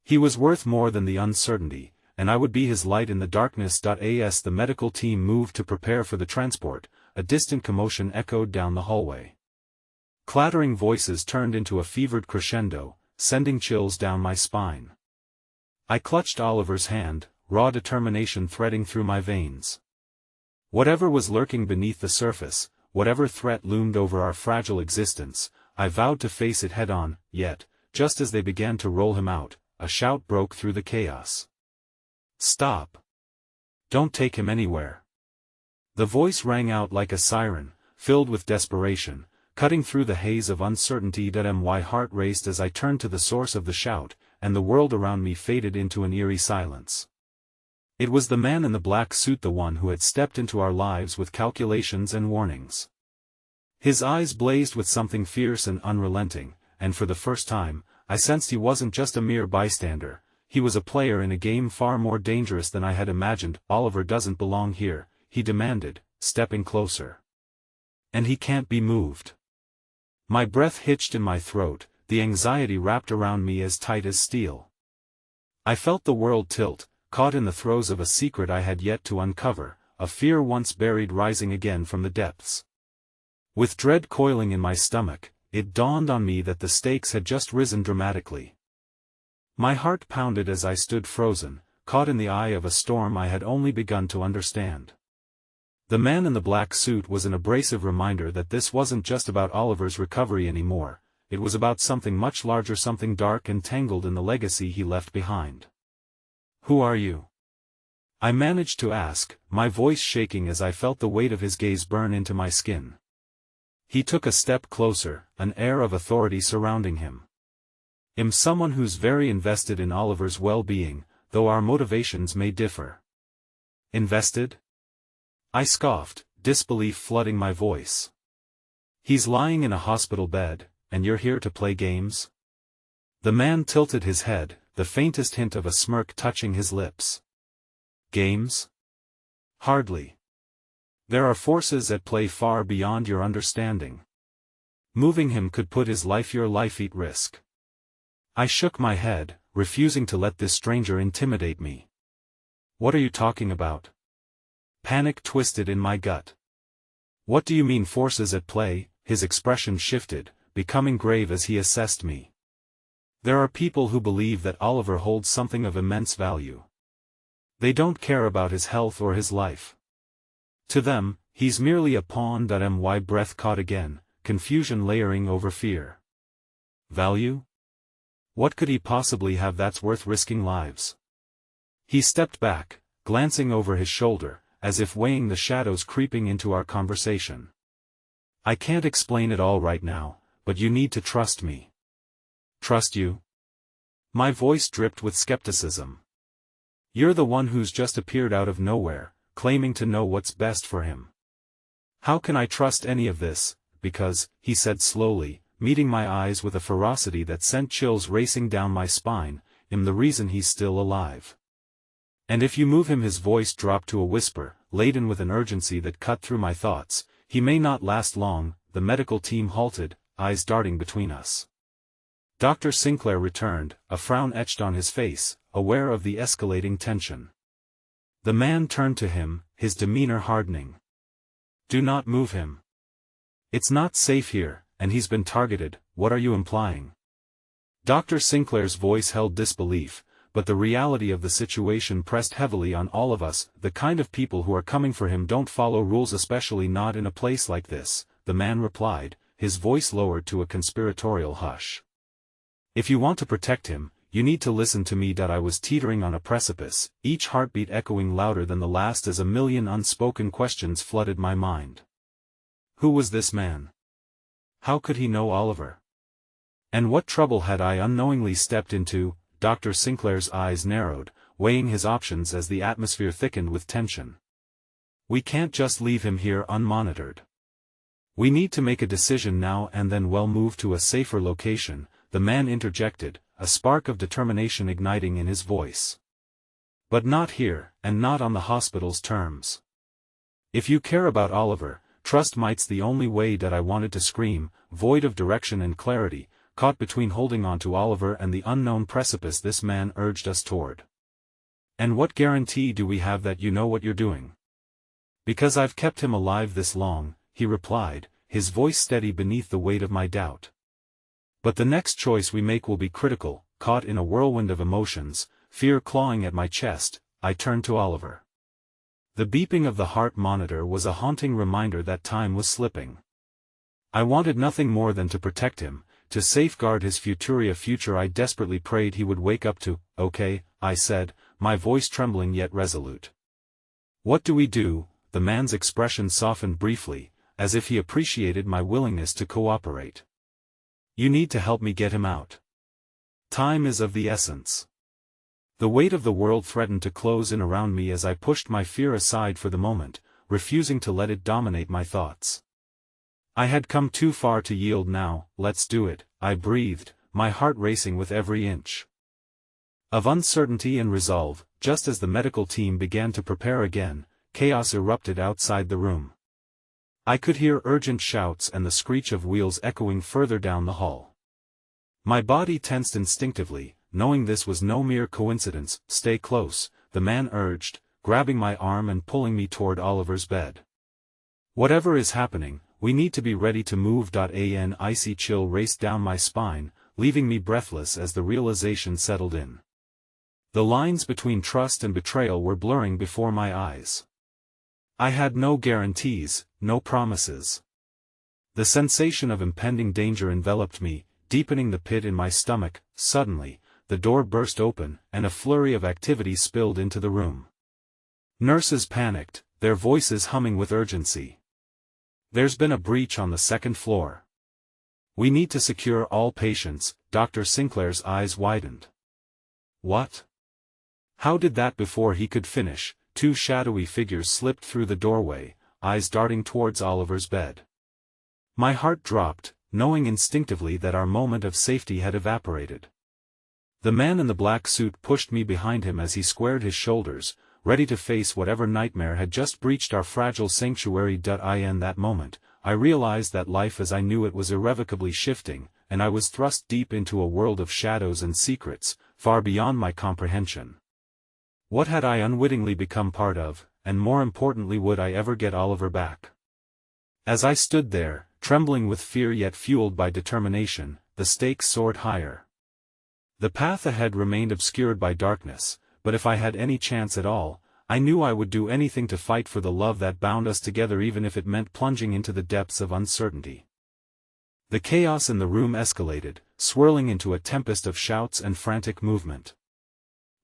He was worth more than the uncertainty, and I would be his light in the darkness. As the medical team moved to prepare for the transport, a distant commotion echoed down the hallway. Clattering voices turned into a fevered crescendo, sending chills down my spine. I clutched Oliver's hand, raw determination threading through my veins. Whatever was lurking beneath the surface, whatever threat loomed over our fragile existence, I vowed to face it head-on. Yet, just as they began to roll him out, a shout broke through the chaos. "Stop! Don't take him anywhere!" The voice rang out like a siren, filled with desperation, cutting through the haze of uncertainty. My heart raced as I turned to the source of the shout, and the world around me faded into an eerie silence. It was the man in the black suit, the one who had stepped into our lives with calculations and warnings. His eyes blazed with something fierce and unrelenting, and for the first time, I sensed he wasn't just a mere bystander. He was a player in a game far more dangerous than I had imagined. "Oliver doesn't belong here," he demanded, stepping closer. "And he can't be moved." My breath hitched in my throat, the anxiety wrapped around me as tight as steel. I felt the world tilt, caught in the throes of a secret I had yet to uncover, a fear once buried rising again from the depths. With dread coiling in my stomach, it dawned on me that the stakes had just risen dramatically. My heart pounded as I stood frozen, caught in the eye of a storm I had only begun to understand. The man in the black suit was an abrasive reminder that this wasn't just about Oliver's recovery anymore, it was about something much larger, something dark and tangled in the legacy he left behind. "Who are you?" I managed to ask, my voice shaking as I felt the weight of his gaze burn into my skin. He took a step closer, an air of authority surrounding him. "I'm someone who's very invested in Oliver's well-being, though our motivations may differ." "Invested?" I scoffed, disbelief flooding my voice. "He's lying in a hospital bed, and you're here to play games?" The man tilted his head, the faintest hint of a smirk touching his lips. "Games? Hardly. There are forces at play far beyond your understanding. Moving him could put his life, your life, at risk." I shook my head, refusing to let this stranger intimidate me. What are you talking about? Panic twisted in my gut. What do you mean forces at play? His expression shifted, becoming grave as he assessed me. There are people who believe that Oliver holds something of immense value. They don't care about his health or his life. To them, he's merely a pawn. My breath caught again, confusion layering over fear. Value? What could he possibly have that's worth risking lives? He stepped back, glancing over his shoulder, as if weighing the shadows creeping into our conversation. I can't explain it all right now, but you need to trust me. Trust you? My voice dripped with skepticism. You're the one who's just appeared out of nowhere, claiming to know what's best for him. How can I trust any of this? Because, he said slowly, meeting my eyes with a ferocity that sent chills racing down my spine, I'm the reason he's still alive. And if you move him, his voice dropped to a whisper, laden with an urgency that cut through my thoughts, he may not last long. The medical team halted, eyes darting between us. Dr. Sinclair returned, a frown etched on his face, aware of the escalating tension. The man turned to him, his demeanor hardening. Do not move him. It's not safe here, and he's been targeted. What are you implying? Dr. Sinclair's voice held disbelief, but the reality of the situation pressed heavily on all of us. The kind of people who are coming for him don't follow rules, especially not in a place like this, the man replied, his voice lowered to a conspiratorial hush. If you want to protect him, you need to listen to me. I was teetering on a precipice, each heartbeat echoing louder than the last as a million unspoken questions flooded my mind. Who was this man? How could he know Oliver? And what trouble had I unknowingly stepped into? Dr. Sinclair's eyes narrowed, weighing his options as the atmosphere thickened with tension. We can't just leave him here unmonitored. We need to make a decision now and then. Well, move to a safer location, the man interjected, a spark of determination igniting in his voice. But not here, and not on the hospital's terms. If you care about Oliver, trust might's the only way. I wanted to scream, void of direction and clarity, caught between holding on to Oliver and the unknown precipice this man urged us toward. And what guarantee do we have that you know what you're doing? Because I've kept him alive this long, he replied, his voice steady beneath the weight of my doubt. But the next choice we make will be critical. Caught in a whirlwind of emotions, fear clawing at my chest, I turned to Oliver. The beeping of the heart monitor was a haunting reminder that time was slipping. I wanted nothing more than to protect him, to safeguard his future. I desperately prayed he would wake up to. Okay, I said, my voice trembling yet resolute. What do we do? The man's expression softened briefly, as if he appreciated my willingness to cooperate. You need to help me get him out. Time is of the essence. The weight of the world threatened to close in around me as I pushed my fear aside for the moment, refusing to let it dominate my thoughts. I had come too far to yield now. Let's do it, I breathed, my heart racing with every inch of uncertainty and resolve. Just as the medical team began to prepare again, chaos erupted outside the room. I could hear urgent shouts and the screech of wheels echoing further down the hall. My body tensed instinctively, knowing this was no mere coincidence. Stay close, the man urged, grabbing my arm and pulling me toward Oliver's bed. Whatever is happening, we need to be ready to move. An icy chill raced down my spine, leaving me breathless as the realization settled in. The lines between trust and betrayal were blurring before my eyes. I had no guarantees, no promises. The sensation of impending danger enveloped me, deepening the pit in my stomach. Suddenly, the door burst open, and a flurry of activity spilled into the room. Nurses panicked, their voices humming with urgency. There's been a breach on the second floor. We need to secure all patients. Dr. Sinclair's eyes widened. What? How did that? Before he could finish, two shadowy figures slipped through the doorway, eyes darting towards Oliver's bed. My heart dropped, knowing instinctively that our moment of safety had evaporated. The man in the black suit pushed me behind him as he squared his shoulders, ready to face whatever nightmare had just breached our fragile sanctuary. In that moment, I realized that life as I knew it was irrevocably shifting, and I was thrust deep into a world of shadows and secrets, far beyond my comprehension. What had I unwittingly become part of, and more importantly would I ever get Oliver back? As I stood there, trembling with fear yet fueled by determination, the stakes soared higher. The path ahead remained obscured by darkness, but if I had any chance at all, I knew I would do anything to fight for the love that bound us together, even if it meant plunging into the depths of uncertainty. The chaos in the room escalated, swirling into a tempest of shouts and frantic movement.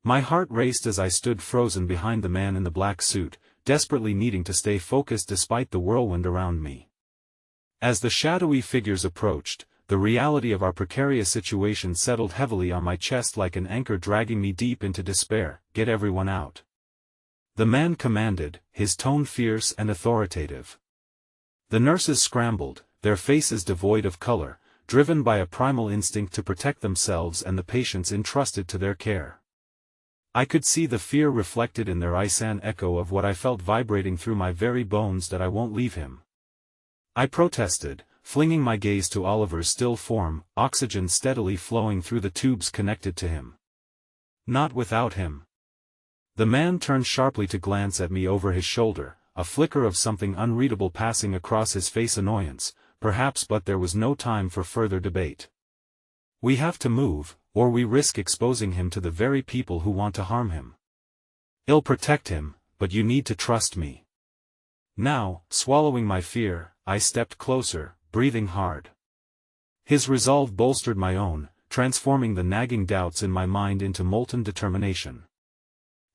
My heart raced as I stood frozen behind the man in the black suit, desperately needing to stay focused despite the whirlwind around me. As the shadowy figures approached, the reality of our precarious situation settled heavily on my chest like an anchor dragging me deep into despair. Get everyone out. The man commanded, his tone fierce and authoritative. The nurses scrambled, their faces devoid of color, driven by a primal instinct to protect themselves and the patients entrusted to their care. I could see the fear reflected in their eyes, an echo of what I felt vibrating through my very bones, that I won't leave him. I protested, flinging my gaze to Oliver's still form, oxygen steadily flowing through the tubes connected to him. Not without him. The man turned sharply to glance at me over his shoulder, a flicker of something unreadable passing across his face. Annoyance, perhaps, but there was no time for further debate. We have to move, or we risk exposing him to the very people who want to harm him. I'll protect him, but you need to trust me. Now, swallowing my fear, I stepped closer, breathing hard. His resolve bolstered my own, transforming the nagging doubts in my mind into molten determination.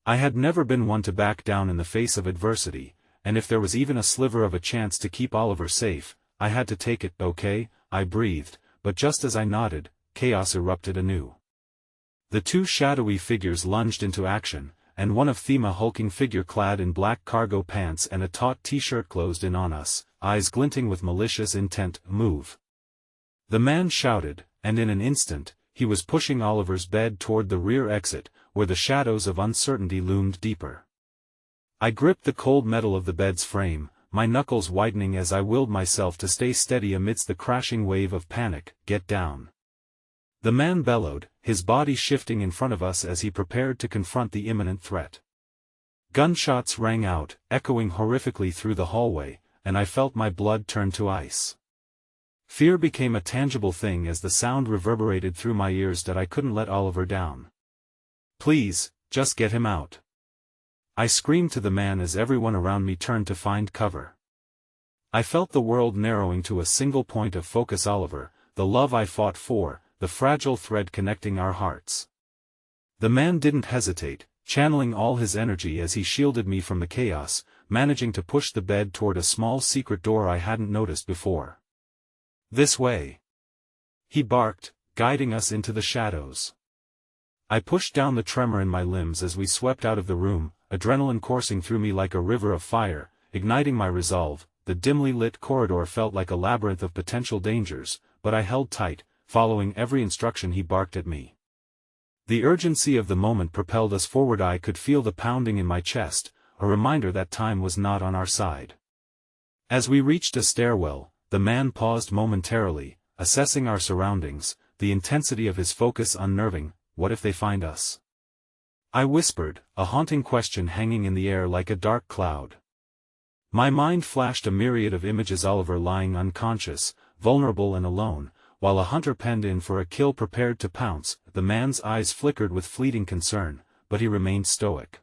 I had never been one to back down in the face of adversity, and if there was even a sliver of a chance to keep Oliver safe, I had to take it. Okay, I breathed, but just as I nodded, chaos erupted anew. The two shadowy figures lunged into action, and one of them, a hulking figure clad in black cargo pants and a taut t-shirt, closed in on us, eyes glinting with malicious intent. Move. The man shouted, and in an instant, he was pushing Oliver's bed toward the rear exit, where the shadows of uncertainty loomed deeper. I gripped the cold metal of the bed's frame, my knuckles widening as I willed myself to stay steady amidst the crashing wave of panic. Get down. The man bellowed, his body shifting in front of us as he prepared to confront the imminent threat. Gunshots rang out, echoing horrifically through the hallway, and I felt my blood turn to ice. Fear became a tangible thing as the sound reverberated through my ears that I couldn't let Oliver down. Please, just get him out. I screamed to the man as everyone around me turned to find cover. I felt the world narrowing to a single point of focus: Oliver, the love I fought for, the fragile thread connecting our hearts. The man didn't hesitate, channeling all his energy as he shielded me from the chaos, managing to push the bed toward a small secret door I hadn't noticed before. This way. He barked, guiding us into the shadows. I pushed down the tremor in my limbs as we swept out of the room, adrenaline coursing through me like a river of fire, igniting my resolve. The dimly lit corridor felt like a labyrinth of potential dangers, but I held tight, following every instruction he barked at me. The urgency of the moment propelled us forward. I could feel the pounding in my chest, a reminder that time was not on our side. As we reached a stairwell, the man paused momentarily, assessing our surroundings, the intensity of his focus unnerving. What if they find us? I whispered, a haunting question hanging in the air like a dark cloud. My mind flashed a myriad of images: Oliver lying unconscious, vulnerable and alone, while a hunter penned in for a kill prepared to pounce. The man's eyes flickered with fleeting concern, but he remained stoic.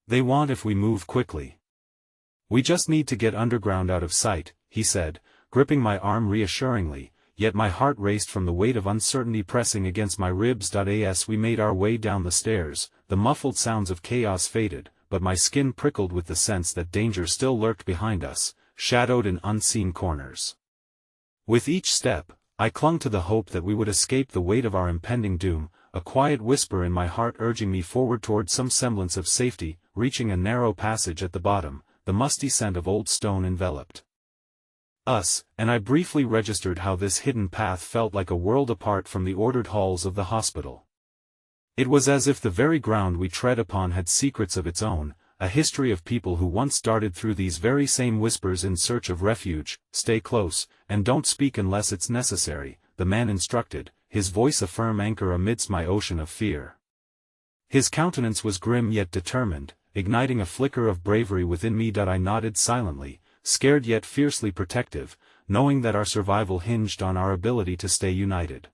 They want if we move quickly. We just need to get underground out of sight, he said, gripping my arm reassuringly, yet my heart raced from the weight of uncertainty pressing against my ribs. As we made our way down the stairs, the muffled sounds of chaos faded, but my skin prickled with the sense that danger still lurked behind us, shadowed in unseen corners. With each step, I clung to the hope that we would escape the weight of our impending doom, a quiet whisper in my heart urging me forward toward some semblance of safety. Reaching a narrow passage at the bottom, the musty scent of old stone enveloped us, and I briefly registered how this hidden path felt like a world apart from the ordered halls of the hospital. It was as if the very ground we tread upon had secrets of its own, a history of people who once darted through these very same whispers in search of refuge. Stay close, and don't speak unless it's necessary, the man instructed, his voice a firm anchor amidst my ocean of fear. His countenance was grim yet determined, igniting a flicker of bravery within me. I nodded silently, scared yet fiercely protective, knowing that our survival hinged on our ability to stay united.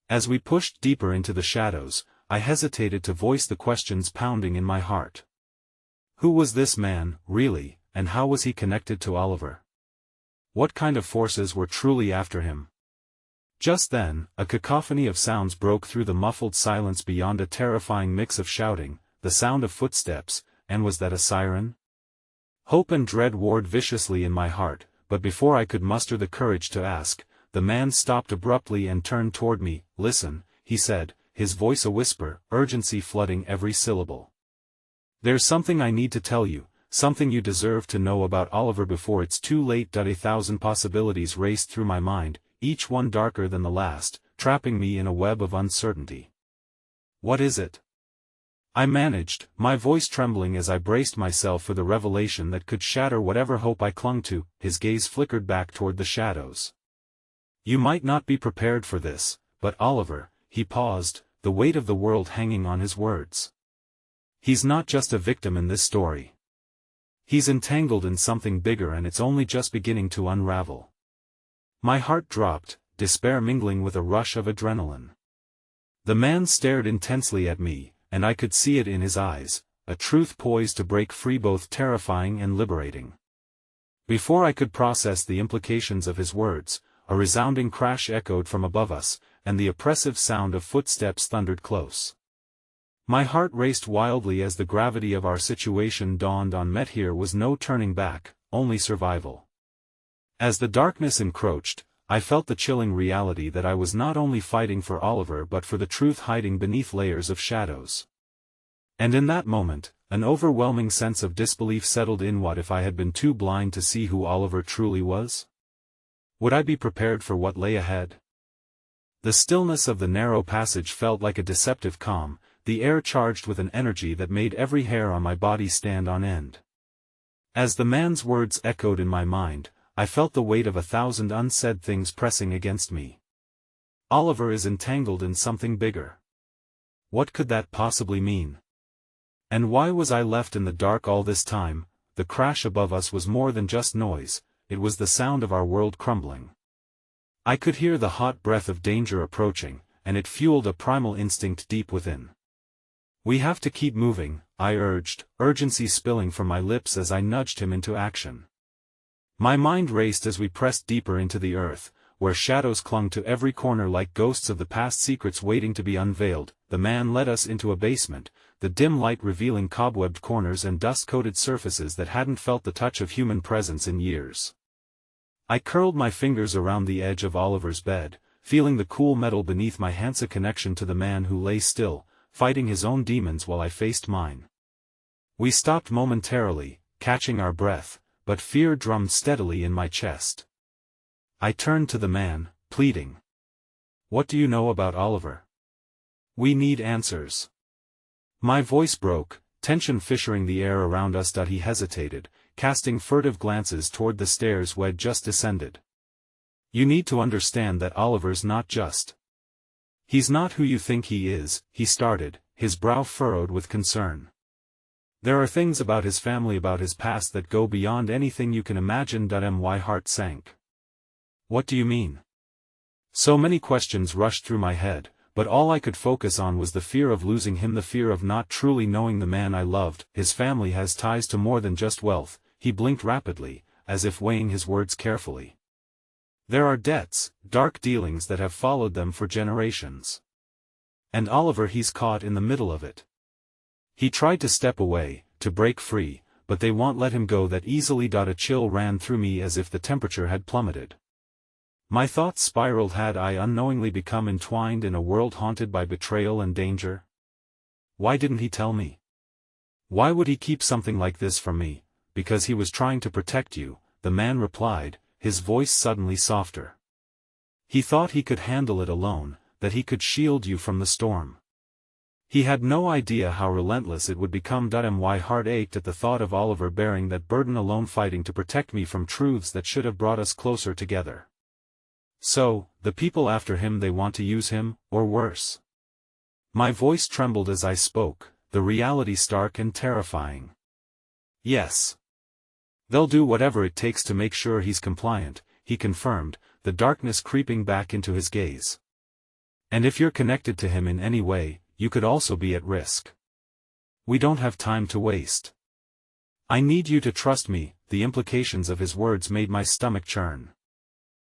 As we pushed deeper into the shadows, I hesitated to voice the questions pounding in my heart. Who was this man, really, and how was he connected to Oliver? What kind of forces were truly after him? Just then, a cacophony of sounds broke through the muffled silence beyond a terrifying mix of shouting, the sound of footsteps, and was that a siren? Hope and dread warred viciously in my heart, but before I could muster the courage to ask, the man stopped abruptly and turned toward me. Listen, he said, his voice a whisper, urgency flooding every syllable. There's something I need to tell you, something you deserve to know about Oliver before it's too late. 1,000 possibilities raced through my mind, each one darker than the last, trapping me in a web of uncertainty. What is it? I managed, my voice trembling as I braced myself for the revelation that could shatter whatever hope I clung to. His gaze flickered back toward the shadows. You might not be prepared for this, but Oliver, he paused, the weight of the world hanging on his words. He's not just a victim in this story. He's entangled in something bigger, and it's only just beginning to unravel. My heart dropped, despair mingling with a rush of adrenaline. The man stared intensely at me, and I could see it in his eyes, a truth poised to break free, both terrifying and liberating. Before I could process the implications of his words, a resounding crash echoed from above us, and the oppressive sound of footsteps thundered close. My heart raced wildly as the gravity of our situation dawned on me. Here was no turning back, only survival. As the darkness encroached, I felt the chilling reality that I was not only fighting for Oliver but for the truth hiding beneath layers of shadows. And in that moment, an overwhelming sense of disbelief settled in. What if I had been too blind to see who Oliver truly was? Would I be prepared for what lay ahead? The stillness of the narrow passage felt like a deceptive calm, the air charged with an energy that made every hair on my body stand on end. As the man's words echoed in my mind, I felt the weight of 1,000 unsaid things pressing against me. Oliver is entangled in something bigger. What could that possibly mean? And why was I left in the dark all this time? The crash above us was more than just noise, it was the sound of our world crumbling. I could hear the hot breath of danger approaching, and it fueled a primal instinct deep within. We have to keep moving, I urged, urgency spilling from my lips as I nudged him into action. My mind raced as we pressed deeper into the earth, where shadows clung to every corner like ghosts of the past, secrets waiting to be unveiled. The man led us into a basement, the dim light revealing cobwebbed corners and dust-coated surfaces that hadn't felt the touch of human presence in years. I curled my fingers around the edge of Oliver's bed, feeling the cool metal beneath my hands, a connection to the man who lay still, fighting his own demons while I faced mine. We stopped momentarily, catching our breath, but fear drummed steadily in my chest. I turned to the man, pleading. What do you know about Oliver? We need answers. My voice broke, tension fissuring the air around us. He hesitated, casting furtive glances toward the stairs we'd just descended. You need to understand that Oliver's not just. He's not who you think he is, he started, his brow furrowed with concern. There are things about his family, about his past, that go beyond anything you can imagine. My heart sank. What do you mean? So many questions rushed through my head, but all I could focus on was the fear of losing him, the fear of not truly knowing the man I loved. His family has ties to more than just wealth. He blinked rapidly, as if weighing his words carefully. There are debts, dark dealings that have followed them for generations. And Oliver, he's caught in the middle of it. He tried to step away, to break free, but they won't let him go that easily. A chill ran through me as if the temperature had plummeted. My thoughts spiraled. Had I unknowingly become entwined in a world haunted by betrayal and danger? Why didn't he tell me? Why would he keep something like this from me? Because he was trying to protect you, the man replied, his voice suddenly softer. He thought he could handle it alone, that he could shield you from the storm. He had no idea how relentless it would become. My heart ached at the thought of Oliver bearing that burden alone, fighting to protect me from truths that should have brought us closer together. So, the people after him, they want to use him, or worse. My voice trembled as I spoke, the reality stark and terrifying. Yes. They'll do whatever it takes to make sure he's compliant, he confirmed, the darkness creeping back into his gaze. And if you're connected to him in any way, you could also be at risk. We don't have time to waste. I need you to trust me. The implications of his words made my stomach churn.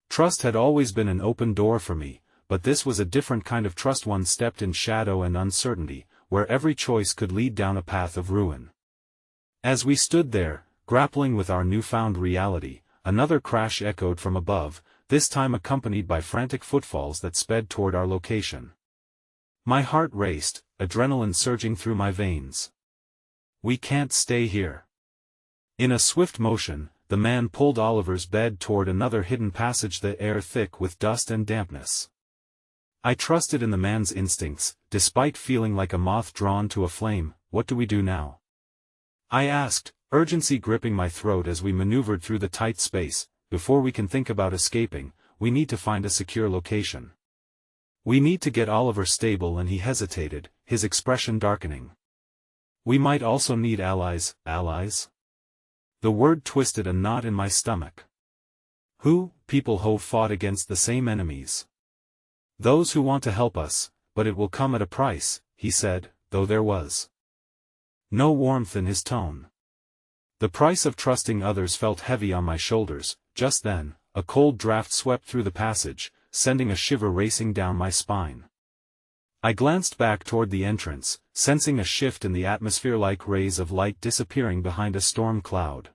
Trust had always been an open door for me, but this was a different kind of trust, one stepped in shadow and uncertainty, where every choice could lead down a path of ruin. As we stood there, grappling with our newfound reality, another crash echoed from above, this time accompanied by frantic footfalls that sped toward our location. My heart raced, adrenaline surging through my veins. We can't stay here. In a swift motion, the man pulled Oliver's bed toward another hidden passage, the air thick with dust and dampness. I trusted in the man's instincts, despite feeling like a moth drawn to a flame. What do we do now? I asked, urgency gripping my throat as we maneuvered through the tight space. Before we can think about escaping, we need to find a secure location. We need to get Oliver stable, and he hesitated, his expression darkening. We might also need allies. Allies? The word twisted a knot in my stomach. Who? People who fought against the same enemies. Those who want to help us, but it will come at a price, he said, though there was no warmth in his tone. The price of trusting others felt heavy on my shoulders. Just then, a cold draft swept through the passage, sending a shiver racing down my spine. I glanced back toward the entrance, sensing a shift in the atmosphere, like rays of light disappearing behind a storm cloud.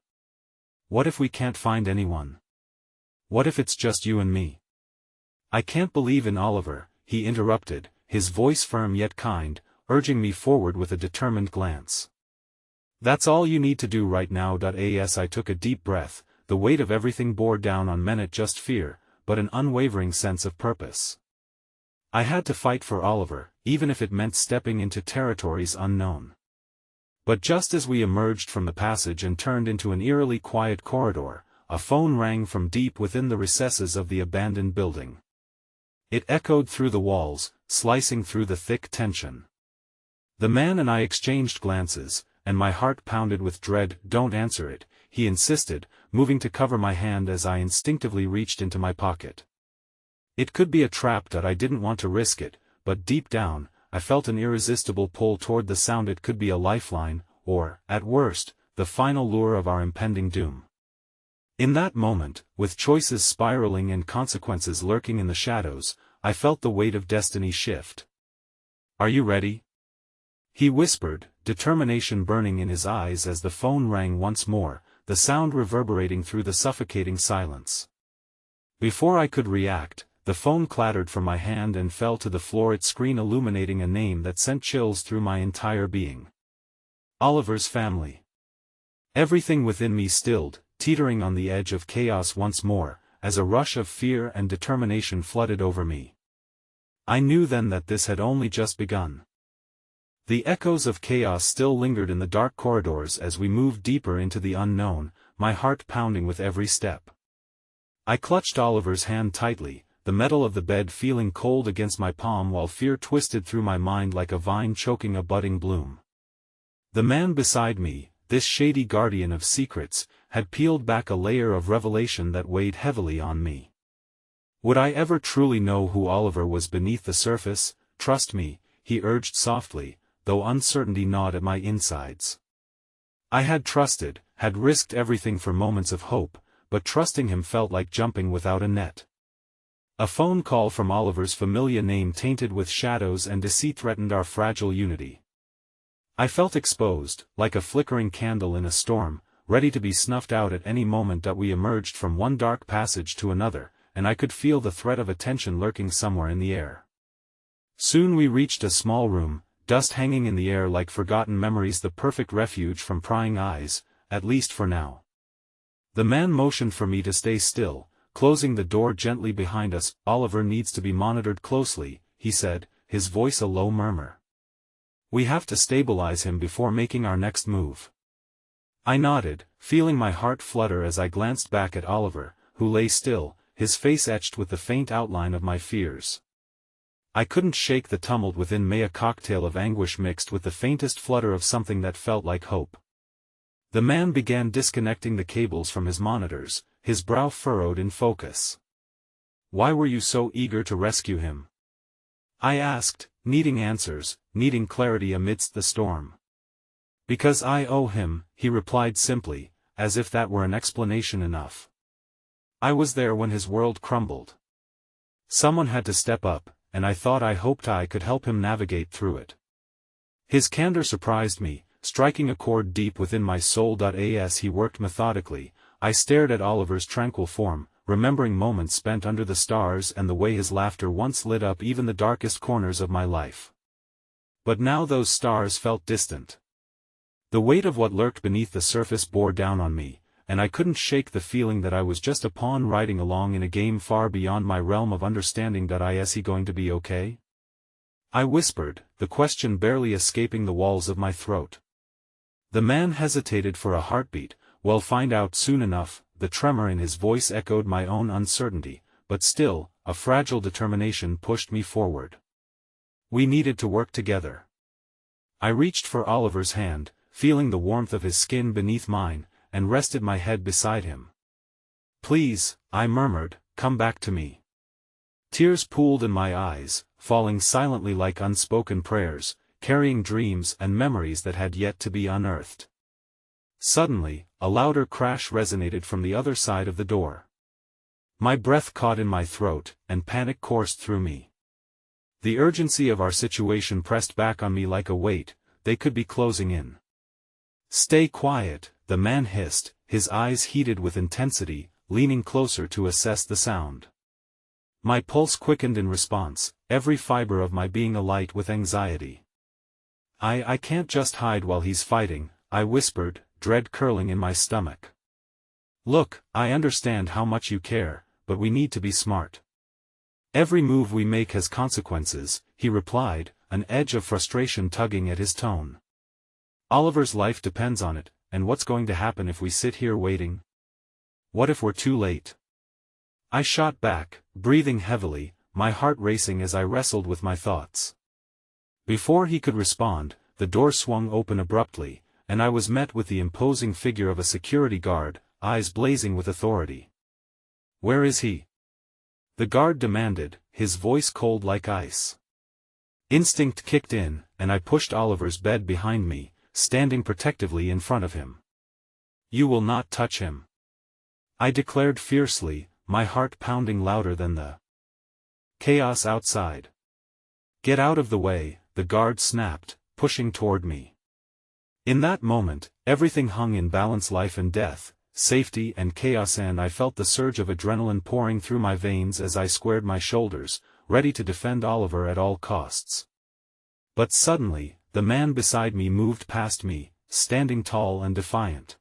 What if we can't find anyone? What if it's just you and me? I can't believe in Oliver, he interrupted, his voice firm yet kind, urging me forward with a determined glance. That's all you need to do right now. As I took a deep breath, the weight of everything bore down on me, not just fear, but an unwavering sense of purpose. I had to fight for Oliver, even if it meant stepping into territories unknown. But just as we emerged from the passage and turned into an eerily quiet corridor, a phone rang from deep within the recesses of the abandoned building. It echoed through the walls, slicing through the thick tension. The man and I exchanged glances, and my heart pounded with dread. Don't answer it, he insisted, moving to cover my hand as I instinctively reached into my pocket. It could be a trap. I didn't want to risk it, but deep down, I felt an irresistible pull toward the sound. It could be a lifeline, or, at worst, the final lure of our impending doom. In that moment, with choices spiraling and consequences lurking in the shadows, I felt the weight of destiny shift. Are you ready? He whispered, determination burning in his eyes as the phone rang once more, the sound reverberating through the suffocating silence. Before I could react, the phone clattered from my hand and fell to the floor, its screen illuminating a name that sent chills through my entire being. Oliver's family. Everything within me stilled, teetering on the edge of chaos once more, as a rush of fear and determination flooded over me. I knew then that this had only just begun. The echoes of chaos still lingered in the dark corridors as we moved deeper into the unknown, my heart pounding with every step. I clutched Oliver's hand tightly, the metal of the bed feeling cold against my palm, while fear twisted through my mind like a vine choking a budding bloom. The man beside me, this shady guardian of secrets, had peeled back a layer of revelation that weighed heavily on me. Would I ever truly know who Oliver was beneath the surface? Trust me, he urged softly, though uncertainty gnawed at my insides. I had trusted, had risked everything for moments of hope, but trusting him felt like jumping without a net. A phone call from Oliver's familiar name tainted with shadows and deceit threatened our fragile unity. I felt exposed, like a flickering candle in a storm, ready to be snuffed out at any moment. We emerged from one dark passage to another, and I could feel the threat of attention lurking somewhere in the air. Soon we reached a small room, dust hanging in the air like forgotten memories, the perfect refuge from prying eyes, at least for now. The man motioned for me to stay still, closing the door gently behind us. Oliver needs to be monitored closely, he said, his voice a low murmur. We have to stabilize him before making our next move. I nodded, feeling my heart flutter as I glanced back at Oliver, who lay still, his face etched with the faint outline of my fears. I couldn't shake the tumult within me, a cocktail of anguish mixed with the faintest flutter of something that felt like hope. The man began disconnecting the cables from his monitors, his brow furrowed in focus. "Why were you so eager to rescue him?" I asked, needing answers, needing clarity amidst the storm. "Because I owe him," he replied simply, as if that were an explanation enough. "I was there when his world crumbled. Someone had to step up, and I hoped I could help him navigate through it." His candor surprised me, striking a chord deep within my soul. As he worked methodically, I stared at Oliver's tranquil form, remembering moments spent under the stars and the way his laughter once lit up even the darkest corners of my life. But now those stars felt distant. The weight of what lurked beneath the surface bore down on me, and I couldn't shake the feeling that I was just a pawn riding along in a game far beyond my realm of understanding. Is he going to be okay? I whispered, the question barely escaping the walls of my throat. The man hesitated for a heartbeat. "We'll find out soon enough." The tremor in his voice echoed my own uncertainty, but still, a fragile determination pushed me forward. We needed to work together. I reached for Oliver's hand, feeling the warmth of his skin beneath mine, and rested my head beside him. "Please," I murmured, "come back to me." Tears pooled in my eyes, falling silently like unspoken prayers, carrying dreams and memories that had yet to be unearthed. Suddenly, a louder crash resonated from the other side of the door. My breath caught in my throat, and panic coursed through me. The urgency of our situation pressed back on me like a weight. They could be closing in. "Stay quiet," the man hissed, his eyes heated with intensity, leaning closer to assess the sound. My pulse quickened in response, every fiber of my being alight with anxiety. I can't just hide while he's fighting," I whispered, dread curling in my stomach. "Look, I understand how much you care, but we need to be smart. Every move we make has consequences," he replied, an edge of frustration tugging at his tone. "Oliver's life depends on it, and what's going to happen if we sit here waiting? What if we're too late?" I shot back, breathing heavily, my heart racing as I wrestled with my thoughts. Before he could respond, the door swung open abruptly, and I was met with the imposing figure of a security guard, eyes blazing with authority. "Where is he?" the guard demanded, his voice cold like ice. Instinct kicked in, and I pushed Oliver's bed behind me, standing protectively in front of him. "You will not touch him," I declared fiercely, my heart pounding louder than the chaos outside. "Get out of the way," the guard snapped, pushing toward me. In that moment, everything hung in balance: life and death, safety and chaos, and I felt the surge of adrenaline pouring through my veins as I squared my shoulders, ready to defend Oliver at all costs. But suddenly, the man beside me moved past me, standing tall and defiant.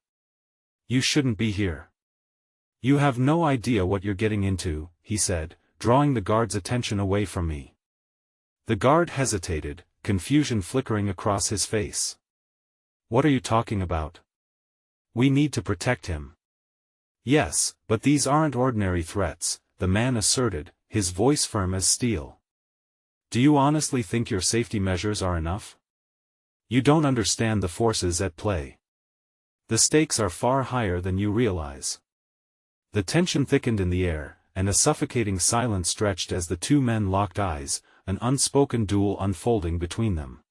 "You shouldn't be here. You have no idea what you're getting into," he said, drawing the guard's attention away from me. The guard hesitated, confusion flickering across his face. "What are you talking about?" "We need to protect him." "Yes, but these aren't ordinary threats," the man asserted, his voice firm as steel. "Do you honestly think your safety measures are enough? You don't understand the forces at play. The stakes are far higher than you realize." The tension thickened in the air, and a suffocating silence stretched as the two men locked eyes, an unspoken duel unfolding between them.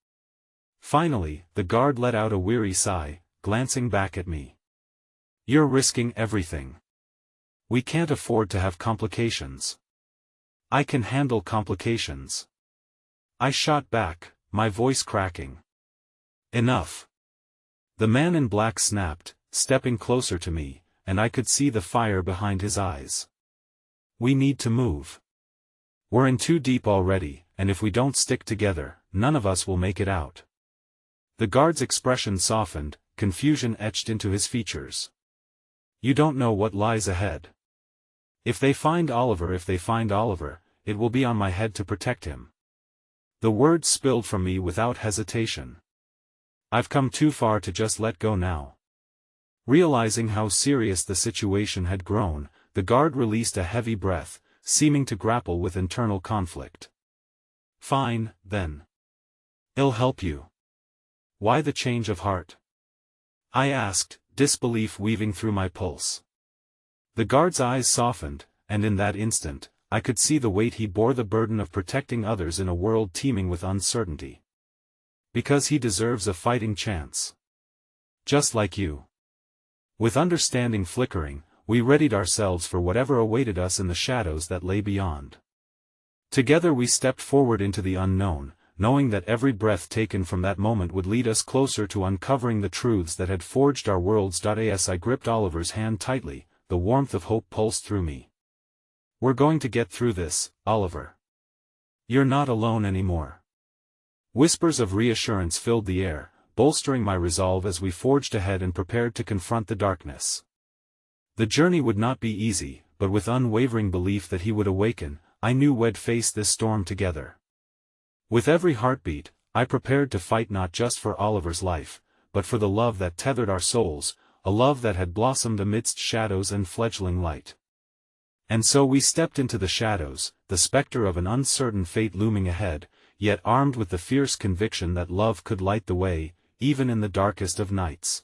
Finally, the guard let out a weary sigh, glancing back at me. "You're risking everything. We can't afford to have complications." "I can handle complications," I shot back, my voice cracking. "Enough." The man in black snapped, stepping closer to me, and I could see the fire behind his eyes. "We need to move. We're in too deep already, and if we don't stick together, none of us will make it out." The guard's expression softened, confusion etched into his features. "You don't know what lies ahead. If they find Oliver, it will be on my head to protect him." The words spilled from me without hesitation. "I've come too far to just let go now." Realizing how serious the situation had grown, the guard released a heavy breath, seeming to grapple with internal conflict. Fine, then. I'll help you. Why the change of heart? I asked, disbelief weaving through my pulse. The guard's eyes softened, and in that instant, I could see the weight he bore, the burden of protecting others in a world teeming with uncertainty. Because he deserves a fighting chance. Just like you. With understanding flickering, we readied ourselves for whatever awaited us in the shadows that lay beyond. Together we stepped forward into the unknown, knowing that every breath taken from that moment would lead us closer to uncovering the truths that had forged our worlds. As I gripped Oliver's hand tightly, the warmth of hope pulsed through me. We're going to get through this, Oliver. You're not alone anymore. Whispers of reassurance filled the air, bolstering my resolve as we forged ahead and prepared to confront the darkness. The journey would not be easy, but with unwavering belief that he would awaken, I knew we'd face this storm together. With every heartbeat, I prepared to fight not just for Oliver's life, but for the love that tethered our souls, a love that had blossomed amidst shadows and fledgling light. And so we stepped into the shadows, the specter of an uncertain fate looming ahead, yet armed with the fierce conviction that love could light the way, even in the darkest of nights.